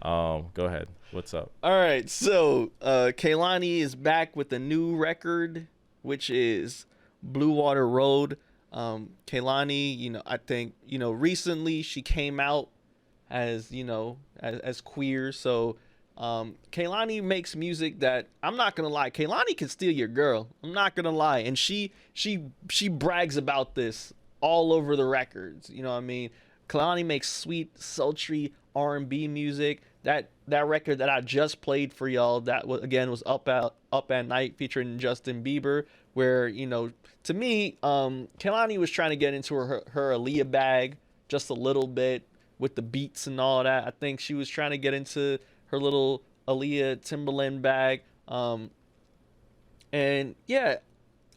Go ahead. What's up? All right. So, Kehlani is back with a new record, which is Blue Water Road. Kehlani, I think, recently she came out as, as queer. So, Kehlani makes music that I'm not going to lie. Kehlani can steal your girl. I'm not going to lie. And she brags about this all over the records. You know what I mean? Kehlani makes sweet, sultry R&B music. That record that I just played for y'all, that was Up at Night featuring Justin Bieber, where, to me, Kehlani was trying to get into her Aaliyah bag just a little bit with the beats and all that. I think she was trying to get into her little Aaliyah Timberland bag. And yeah,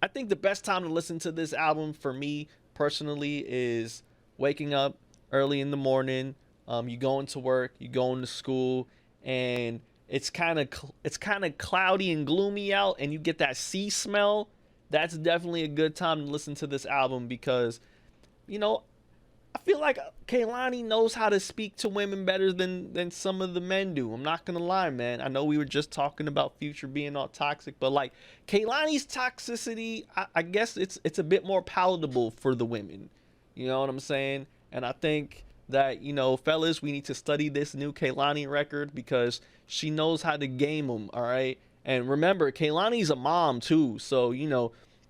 I think the best time to listen to this album for me personally is waking up early in the morning. You going to work, you going to school, and it's kind of cloudy and gloomy out, and you get that sea smell. That's definitely a good time to listen to this album because, you know, I feel like Kehlani knows how to speak to women better than some of the men do. I'm not gonna lie, man. I know we were just talking about Future being all toxic, but like Kehlani's toxicity, I guess it's a bit more palatable for the women. You know what I'm saying? And I think that, fellas, we need to study this new Kehlani record because she knows how to game them. All right. And remember, Kehlani's a mom too, so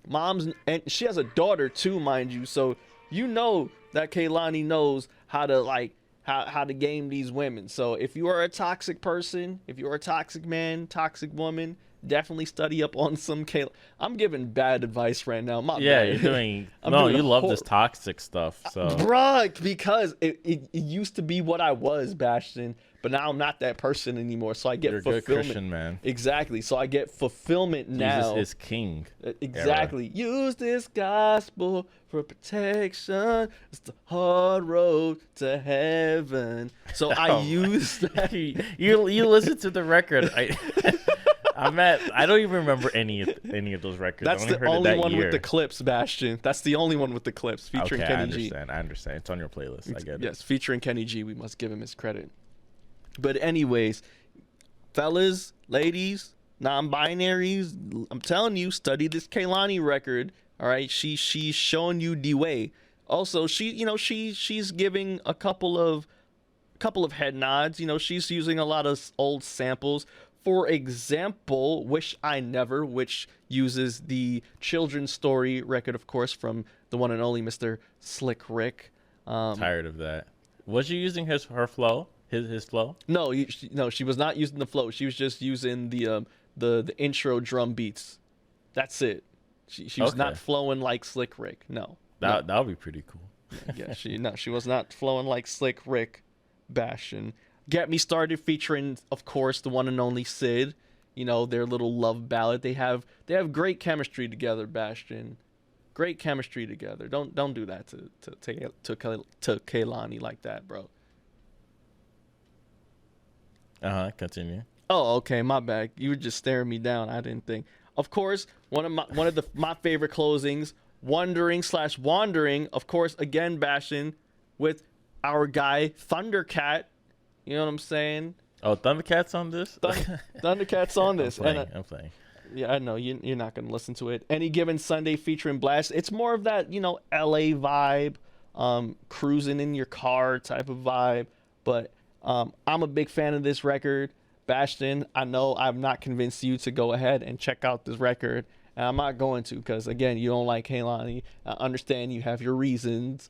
moms, and she has a daughter too, mind you. So that Kehlani knows how to how to game these women. So if you are a toxic person, if you're a toxic man, toxic woman, definitely study up on some Kehlani. I'm giving bad advice right now. My Yeah, bad. you're doing. I'm No, doing you love this toxic stuff. So, bruh, because it used to be what I was, Bastion, but now I'm not that person anymore. So I get you're a fulfillment. good Christian man. Exactly. So I get fulfillment now. Jesus is king. Exactly. Use this gospel for protection. It's the hard road to heaven. So I use that. You listen to the record. I don't even remember any of those records. That's the only one with the clips, Bastion. That's the only one with the clips featuring Kenny G. I understand. It's on your playlist. I get it. Yes, featuring Kenny G. We must give him his credit. But anyways, fellas, ladies, non-binaries, I'm telling you, study this Kehlani record. All right, she's showing you the way. Also, she's giving a couple of head nods. She's using a lot of old samples. For example, Wish I Never, which uses the children's story record, of course, from the one and only Mr. Slick Rick. Tired of that. Was she using her flow? His flow? No, she was not using the flow. She was just using the intro drum beats. That's it. She was not flowing like Slick Rick. No. That would be pretty cool. Yeah, she was not flowing like Slick Rick. Bastion. Get Me Started featuring, of course, the one and only Sid. Their little love ballad. They have great chemistry together, Bastion. Great chemistry together. Don't do that to Kehlani like that, bro. Continue. Oh, okay, my bad. You were just staring me down. I didn't think. Of course, one of my favorite closings, Wandering, of course, again, Bastion, with our guy Thundercat. You know what I'm saying? Oh, Thundercat's on this? Thundercat's on this. I'm playing. Yeah, I know. You're not going to listen to it. Any Given Sunday featuring Blast. It's more of that, LA vibe, cruising in your car type of vibe. But I'm a big fan of this record. Bastion, I know I've not convinced you to go ahead and check out this record. And I'm not going to because, again, you don't like Kehlani. I understand you have your reasons,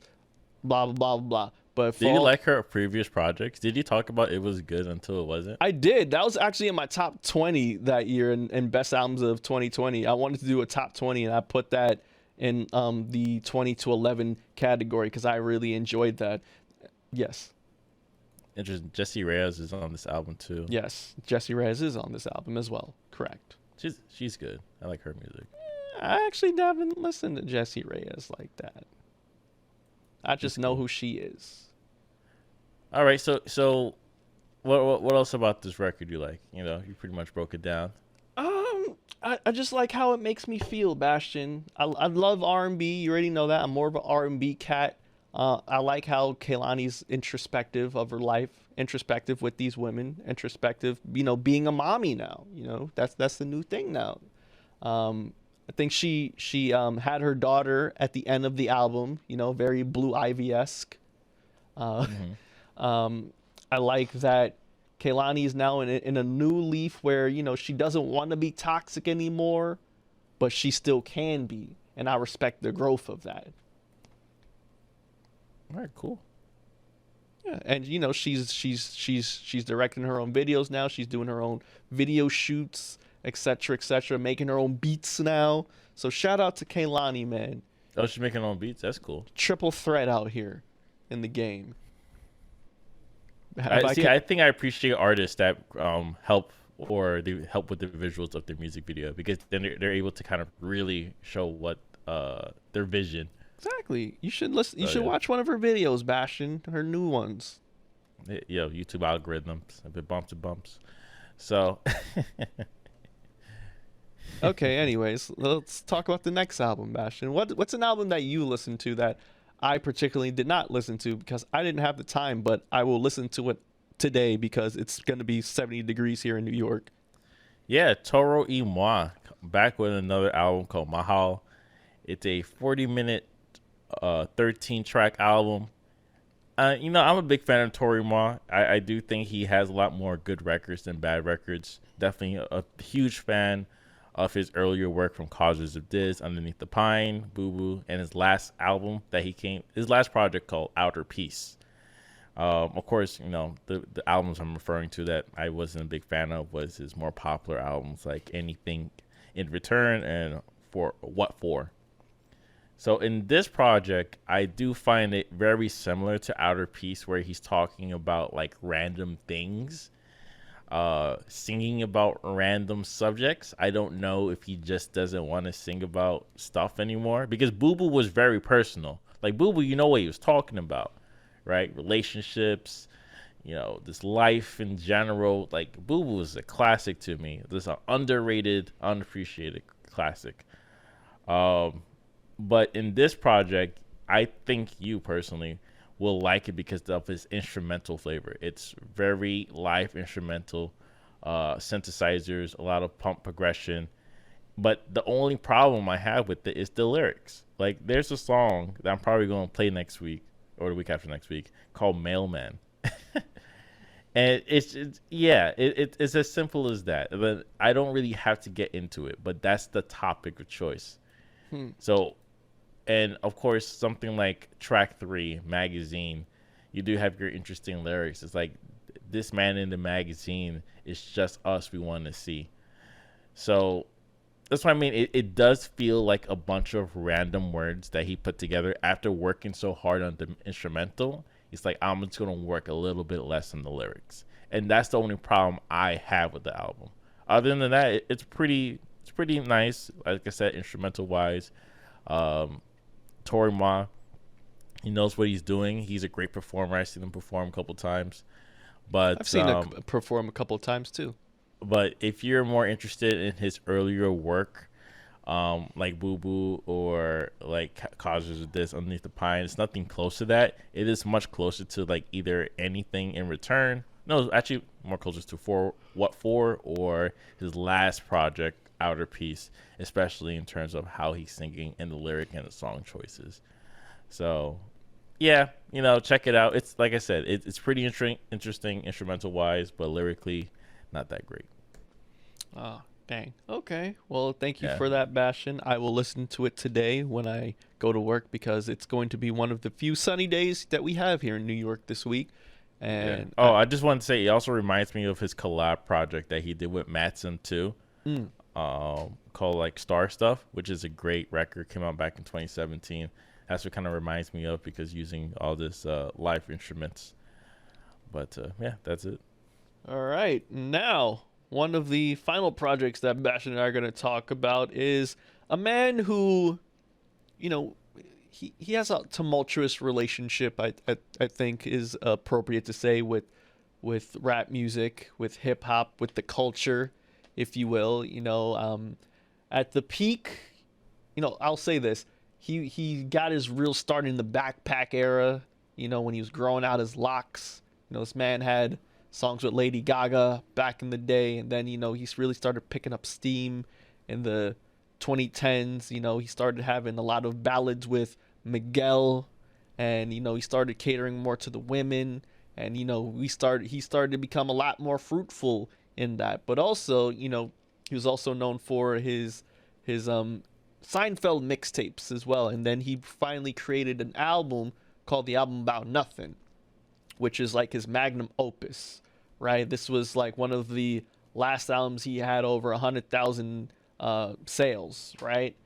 blah, blah, blah, blah. But did you like her previous projects? Did you talk about it was good until it wasn't? I did. That was actually in my top 20 that year in best albums of 2020. I wanted to do a top 20, and I put that in the 20 to 11 category because I really enjoyed that. Yes. Interesting. Jessie Reyez is on this album too. Yes, Jessie Reyez is on this album as well. Correct. She's good. I like her music. I actually haven't listened to Jessie Reyez like that. I just know who she is. All right, so what else about this record you like? You pretty much broke it down. I just like how it makes me feel, Bastion. I love R&B. You already know that. I'm more of an R&B cat. I like how Kehlani's introspective of her life, introspective with these women, introspective, being a mommy now. That's the new thing now. I think she had her daughter at the end of the album, very Blue Ivy-esque. I like that Kehlani is now in a new leaf where, she doesn't want to be toxic anymore, but she still can be. And I respect the growth of that. All right, cool. Yeah, and she's directing her own videos now. She's doing her own video shoots, etc., making her own beats now. So shout out to Kehlani, man. Oh, she's making her own beats. That's cool. Triple threat out here in the game. Have I I think I appreciate artists that help or they help with the visuals of their music video because then they're able to kind of really show what their vision. exactly. You should listen. You So should yeah, watch one of her videos, Bastion. Her new ones. YouTube algorithms, a bit bumps and bumps. So Okay. Anyways, let's talk about the next album, Bastion. What's an album that you listened to that I particularly did not listen to because I didn't have the time, but I will listen to it today because it's going to be 70 degrees here in New York. yeah, Toro y Moi back with another album called Mahal. It's a 40-minute, 13-track album. I'm a big fan of Tori Ma. I do think he has a lot more good records than bad records. Definitely a huge fan of his earlier work from Causes of This, Underneath the Pine, Boo Boo, and his last album his last project called Outer Peace. Of course, the albums I'm referring to that I wasn't a big fan of was his more popular albums like Anything in Return and For What For. So in this project, I do find it very similar to Outer Peace, where he's talking about like random things, singing about random subjects. I don't know if he just doesn't want to sing about stuff anymore because Boo Boo was very personal. Like Boo Boo, you know what he was talking about, right? Relationships, this life in general. Like Boo Boo is a classic to me. This is an underrated, unappreciated classic. But in this project, I think you personally will like it because of its instrumental flavor. It's very live instrumental, synthesizers, a lot of pump progression. But the only problem I have with it is the lyrics. Like, there's a song that I'm probably going to play next week or the week after next week called Mailman. And it's as simple as that. But I don't really have to get into it. But that's the topic of choice. Hmm. So, and of course, something like track 3, Magazine, you do have your interesting lyrics. It's like, this man in the magazine is just us we want to see. So that's what I mean. It does feel like a bunch of random words that he put together after working so hard on the instrumental. He's like, I'm just going to work a little bit less on the lyrics. And that's the only problem I have with the album. Other than that, it's pretty nice. Like I said, instrumental wise. Tori Ma, he knows what he's doing. He's a great performer. I've seen him perform a couple times. But I've seen him perform a couple of times too. But if you're more interested in his earlier work, like Boo Boo or like Causes of This, Underneath the Pine, it's nothing close to that. It is much closer to like either Anything in Return. No, actually more closer to For What For or his last project, Outer Peace, especially in terms of how he's singing and the lyric and the song choices. So, yeah, check it out. It's like I said, it's pretty interesting instrumental wise, but lyrically, not that great. Oh, dang. Okay. Well, thank you Yeah. for that, Bastion. I will listen to it today when I go to work because it's going to be one of the few sunny days that we have here in New York this week. Yeah. And Oh, I just want to say, it also reminds me of his collab project that he did with Matson too, mm, called like Star Stuff, which is a great record. Came out back in 2017. That's what kind of reminds me of because using all this live instruments. But yeah, that's it. all right. Now, one of the final projects that Bastion and I are going to talk about is a man who, you know, he has a tumultuous relationship. I think is appropriate to say with rap music, with hip hop, with the culture, if you will. At the peak, I'll say this: he got his real start in the backpack era. When he was growing out his locks. This man had songs with Lady Gaga back in the day, and then he really started picking up steam in the 2010s. He started having a lot of ballads with Miguel, and he started catering more to the women, and he started to become a lot more fruitful in that. But also, he was also known for his Seinfeld mixtapes as well, and then he finally created an album called The Album About Nothing, which is like his magnum opus, right? This was like one of the last albums he had over 100,000 sales, right?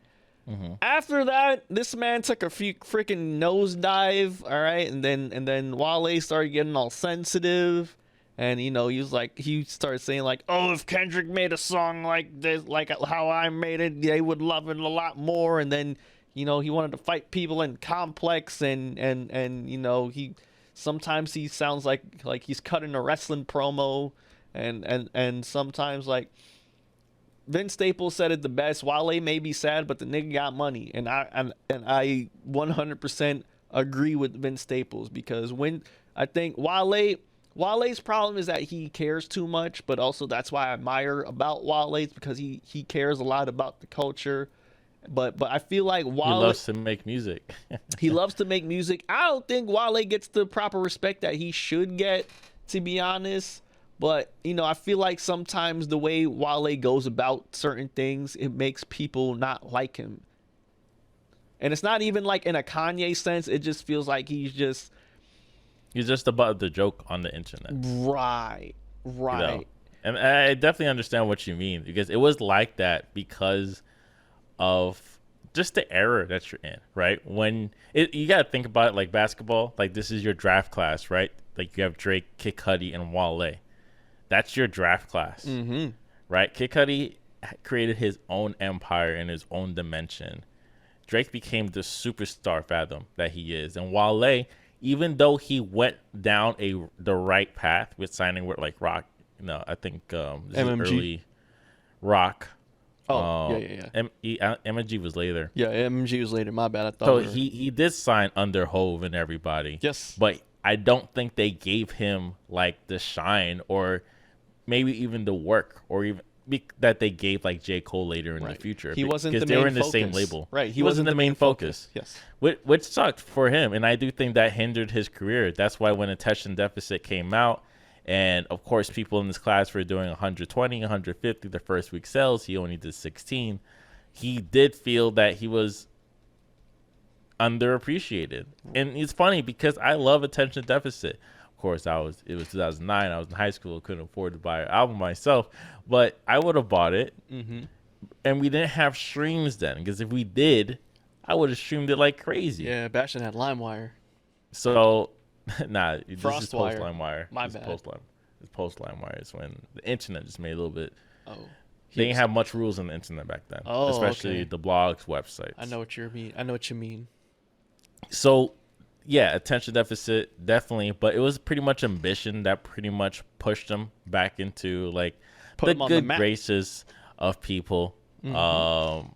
After that, this man took a few freaking nosedive, all right, and then Wale started getting all sensitive, and he started saying like, oh, if Kendrick made a song like this, like how I made it, they would love it a lot more, and then he wanted to fight people in Complex, and he sometimes he sounds like he's cutting a wrestling promo, and sometimes like. Vince Staples said it the best. Wale may be sad, but the nigga got money, and I 100% agree with Vince Staples, because when I think Wale's problem is that he cares too much, but also that's why I admire about Wale, because he cares a lot about the culture. But I feel like He Wale loves to make music. he loves to make music. I don't think Wale gets the proper respect that he should get, to be honest. But, I feel like sometimes the way Wale goes about certain things, it makes people not like him. And it's not even like in a Kanye sense. It just feels like he's just about the joke on the internet. right. And I definitely understand what you mean, because it was like that because of just the era that you're in, right? You got to think about it like basketball. Like, this is your draft class, right? Like, you have Drake, Kid Cudi, and Wale. That's your draft class, right? Kid Cudi created his own empire in his own dimension. Drake became the superstar fathom that he is. And Wale, even though he went down the right path with signing with like Rock, I think this MMG. is early Rock. Oh, yeah. MMG was later. Yeah, MMG was later. My bad. I thought So he did sign under Hove and everybody. Yes. But I don't think they gave him like the shine, or maybe even the work, or even that they gave like J. Cole later in the future. He wasn't the because they main were in the focus. same label. Right. He wasn't the main focus. Yes. Which sucked for him, and I do think that hindered his career. That's why when Attention Deficit came out, and of course people in this class were doing 120, 150 the first week sales, he only did 16. He did feel that he was underappreciated. And it's funny because I love Attention Deficit. Of course, it was 2009. I was in high school, couldn't afford to buy an album myself, but I would have bought it. And we didn't have streams then, because if we did, I would have streamed it like crazy. Yeah, Bastion had LimeWire. So nah, this is post Frostwire. LimeWire. My This is bad. post LimeWire. It's when the internet just made a little bit. Oh. They didn't have much rules on the internet back then, Oh, especially okay. the blogs, websites. I know what you mean. So, yeah, Attention Deficit, definitely. But it was pretty much Ambition that pretty much pushed him back into, like, Put the him on the good map. graces of people. Flotus,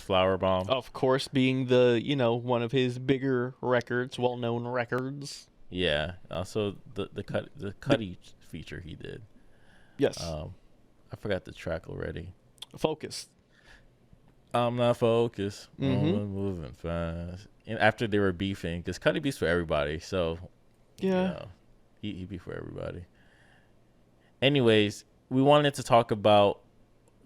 Flower Bomb. Of course, being the, one of his bigger records, well-known records. Yeah. Also, the Cudi feature he did. Yes. I forgot the track already. Focus. I'm not focused. I'm moving fast. And after they were beefing, because Cudi beefs for everybody, so Yeah. he beefed for everybody. Anyways, we wanted to talk about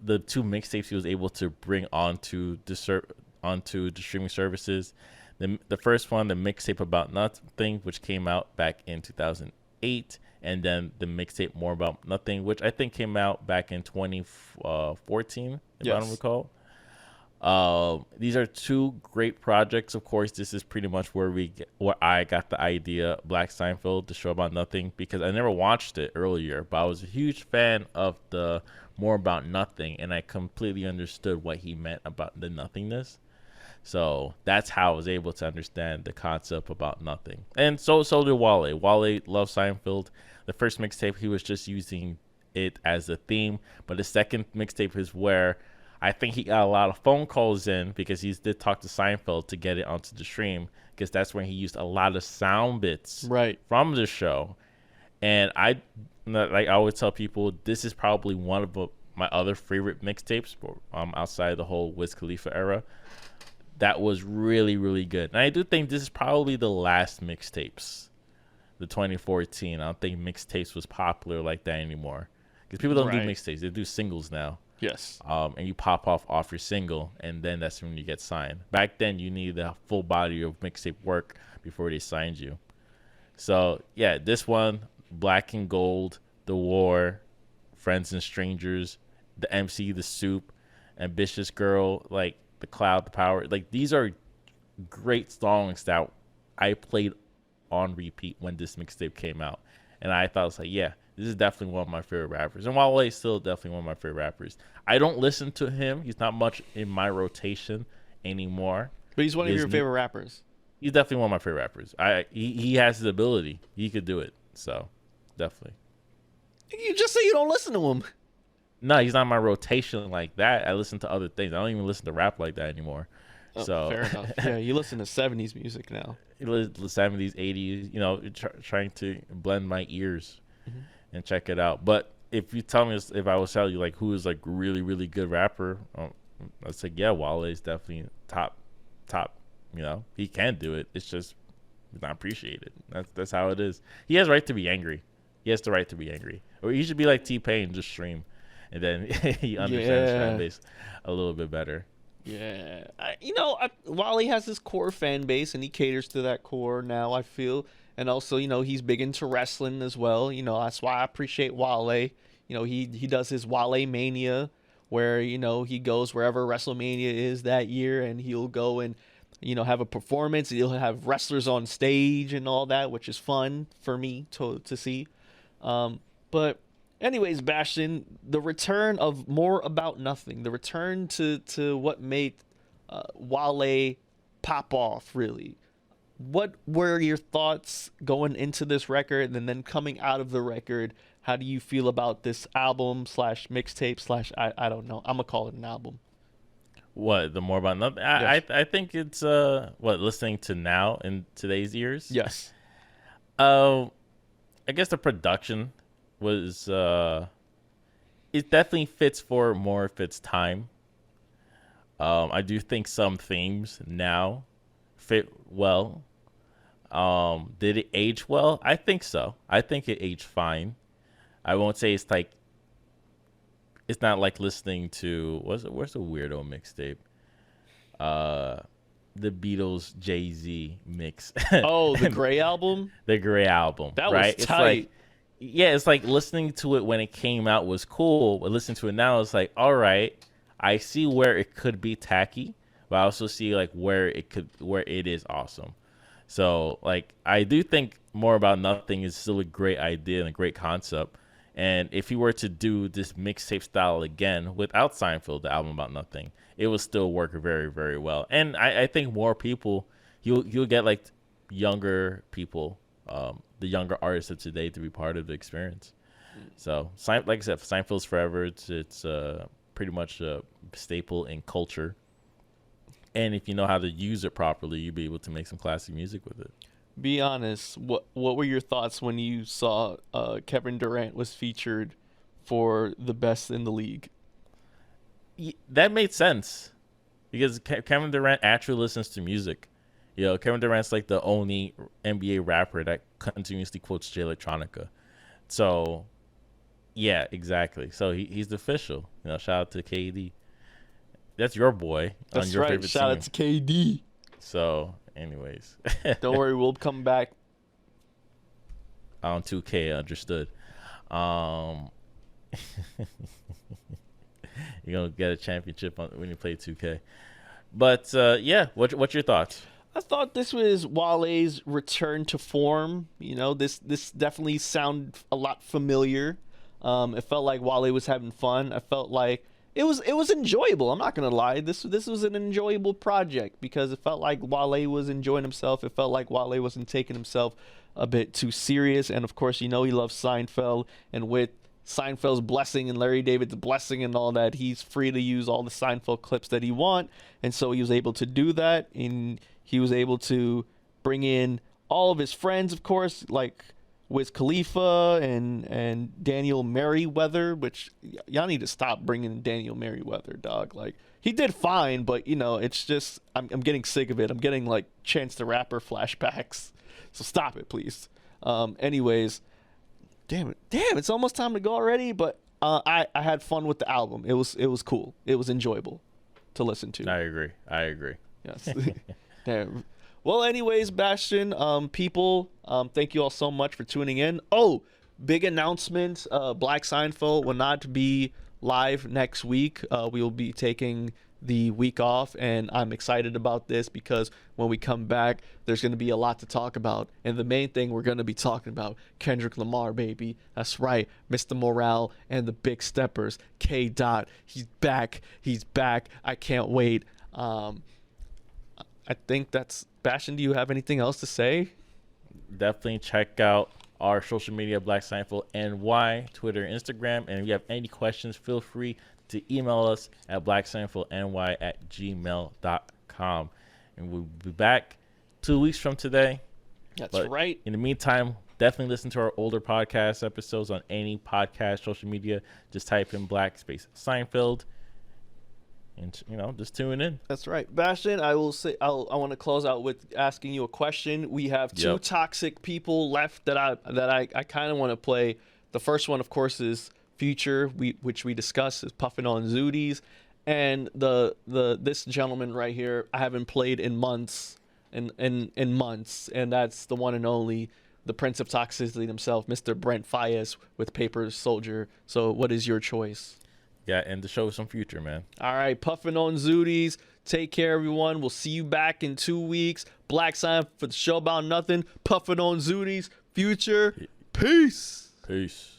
the two mixtapes he was able to bring onto the streaming services. The first one, the mixtape About Nothing, which came out back in 2008, and then the mixtape More About Nothing, which I think came out back in 2014, if I don't recall. These are two great projects. Of course, this is pretty much where I got the idea, Black Seinfeld, the show about nothing, because I never watched it earlier, but I was a huge fan of the More About Nothing, and I completely understood what he meant about the nothingness. So that's how I was able to understand the concept about nothing. And so did Wale. Wale loved Seinfeld. The first mixtape, he was just using it as a theme, but the second mixtape is where I think he got a lot of phone calls in, because he did talk to Seinfeld to get it onto the stream, because that's when he used a lot of sound bits from the show. And I always tell people, this is probably one of my other favorite mixtapes outside the whole Wiz Khalifa era. That was really, really good. And I do think this is probably the last mixtapes, the 2014. I don't think mixtapes was popular like that anymore, because people don't do mixtapes. They do singles now. Yes. And you pop off your single, and then that's when you get signed. Back then, you needed a full body of mixtape work before they signed you. So, yeah, this one, Black and Gold, The War, Friends and Strangers, The MC, The Soup, Ambitious Girl, like The Cloud, The Power. Like these are great songs that I played on repeat when this mixtape came out. And I thought, it's like, yeah, this is definitely one of my favorite rappers. And Wale is still definitely one of my favorite rappers. I don't listen to him. He's not much in my rotation anymore. But he's one of your favorite rappers. He's definitely one of my favorite rappers. He has the ability. He could do it. So, definitely. You just say you don't listen to him. No, he's not in my rotation like that. I listen to other things. I don't even listen to rap like that anymore. Oh, so fair enough. Yeah, you listen to 70s music now. The 70s, 80s, you know, trying to blend my ears and check it out. But if you tell me, if I was tell you like who is like really, really good rapper, I'd say, yeah, Wale is definitely top. You know, he can do it. It's just not appreciated. That's how it is. He has right to be angry. He has the right to be angry. Or he should be like T-Pain, just stream. And then he understands his fan base a little bit better. Yeah. Wale has his core fan base, and he caters to that core now, I feel. And also, he's big into wrestling as well. That's why I appreciate Wale. He does his Wale Mania, where, he goes wherever WrestleMania is that year, and he'll go and, have a performance. He'll have wrestlers on stage and all that, which is fun for me to see. But anyways, Bastion, the return of More About Nothing, the return to what made Wale pop off, really. What were your thoughts going into this record and then coming out of the record? How do you feel about this album / mixtape / I don't know. I'm going to call it an album. What, the More About Nothing? I think it's listening to now in today's ears. Yes. I guess the production was it definitely fits for more of its time. I do think some themes now fit well. Did it age well? I think so. I think it aged fine. I won't say it's not like listening to where's the weirdo mixtape? The Beatles Jay-Z mix. Oh, the Gray album? The Gray album. That right? was tight. It's like listening to it when it came out was cool, but listening to it now it's like, all right, I see where it could be tacky, but I also see like where it is awesome. So like I do think More About Nothing is still a great idea and a great concept. And if he were to do this mixtape style again without Seinfeld, the album About Nothing, it would still work very, very well. And I think more people, you'll get like younger people, the younger artists of today to be part of the experience. So, like I said, Seinfeld's forever. It's pretty much a staple in culture. And if you know how to use it properly, you'll be able to make some classic music with it. Be honest, what were your thoughts when you saw Kevin Durant was featured for the best in the league? That made sense because Kevin Durant actually listens to music. Kevin Durant's like the only NBA rapper that continuously quotes Jay Electronica. So, yeah, exactly. So he's the official. Shout out to KD. That's your boy. That's on your right. Favorite Shout singer. out to KD. So, anyways. Don't worry, we'll come back. On 2K, understood. You're going to get a championship when you play 2K. But, yeah, what's your thoughts? I thought this was Wale's return to form. This definitely sounded a lot familiar. It felt like Wale was having fun. I felt like it was enjoyable. I'm not gonna lie. This was an enjoyable project because it felt like Wale was enjoying himself. It felt like Wale wasn't taking himself a bit too serious. And of course, he loves Seinfeld, and with Seinfeld's blessing and Larry David's blessing and all that, he's free to use all the Seinfeld clips that he want. And so he was able to do that, and he was able to bring in all of his friends, of course, like Wiz Khalifa and Daniel Merriweather, which y'all need to stop bringing in Daniel Merriweather, dog. Like, he did fine, but, it's just, I'm getting sick of it. I'm getting, like, Chance the Rapper flashbacks. So stop it, please. Anyways, damn it, it's almost time to go already, but I had fun with the album. It was cool. It was enjoyable to listen to. I agree. Yes. Damn. Well, anyways, Bastion, people, thank you all so much for tuning in. Oh, big announcement. Black Seinfeld will not be live next week. We will be taking the week off, and I'm excited about this because when we come back, there's going to be a lot to talk about. And the main thing we're going to be talking about, Kendrick Lamar, baby. That's right, Mr. Morale and the Big Steppers. K. Dot, he's back. I can't wait. I think that's Bastion. Do you have anything else to say? Definitely check out our social media, Black Seinfeld NY, Twitter, Instagram. And if you have any questions, feel free to email us at blackseinfeldny@gmail.com. And we'll be back 2 weeks from today. That's right. In the meantime, definitely listen to our older podcast episodes on any podcast social media. Just type in Black Space Seinfeld. And, just tune in. That's right. Bastion, I will say, I want to close out with asking you a question. We have two toxic people left that I kind of want to play. The first one, of course, is Future, which we discussed, is Puffin' on Zooties. And this gentleman right here, I haven't played in months, in months. And that's the one and only, the Prince of Toxicity himself, Mr. Brent Fayez with Paper Soldier. So what is your choice? Yeah, and to show some Future, man. All right, Puffin' on Zooties. Take care, everyone. We'll see you back in 2 weeks. Black Sign for the show about nothing. Puffin' on Zooties. Future. Peace. Peace.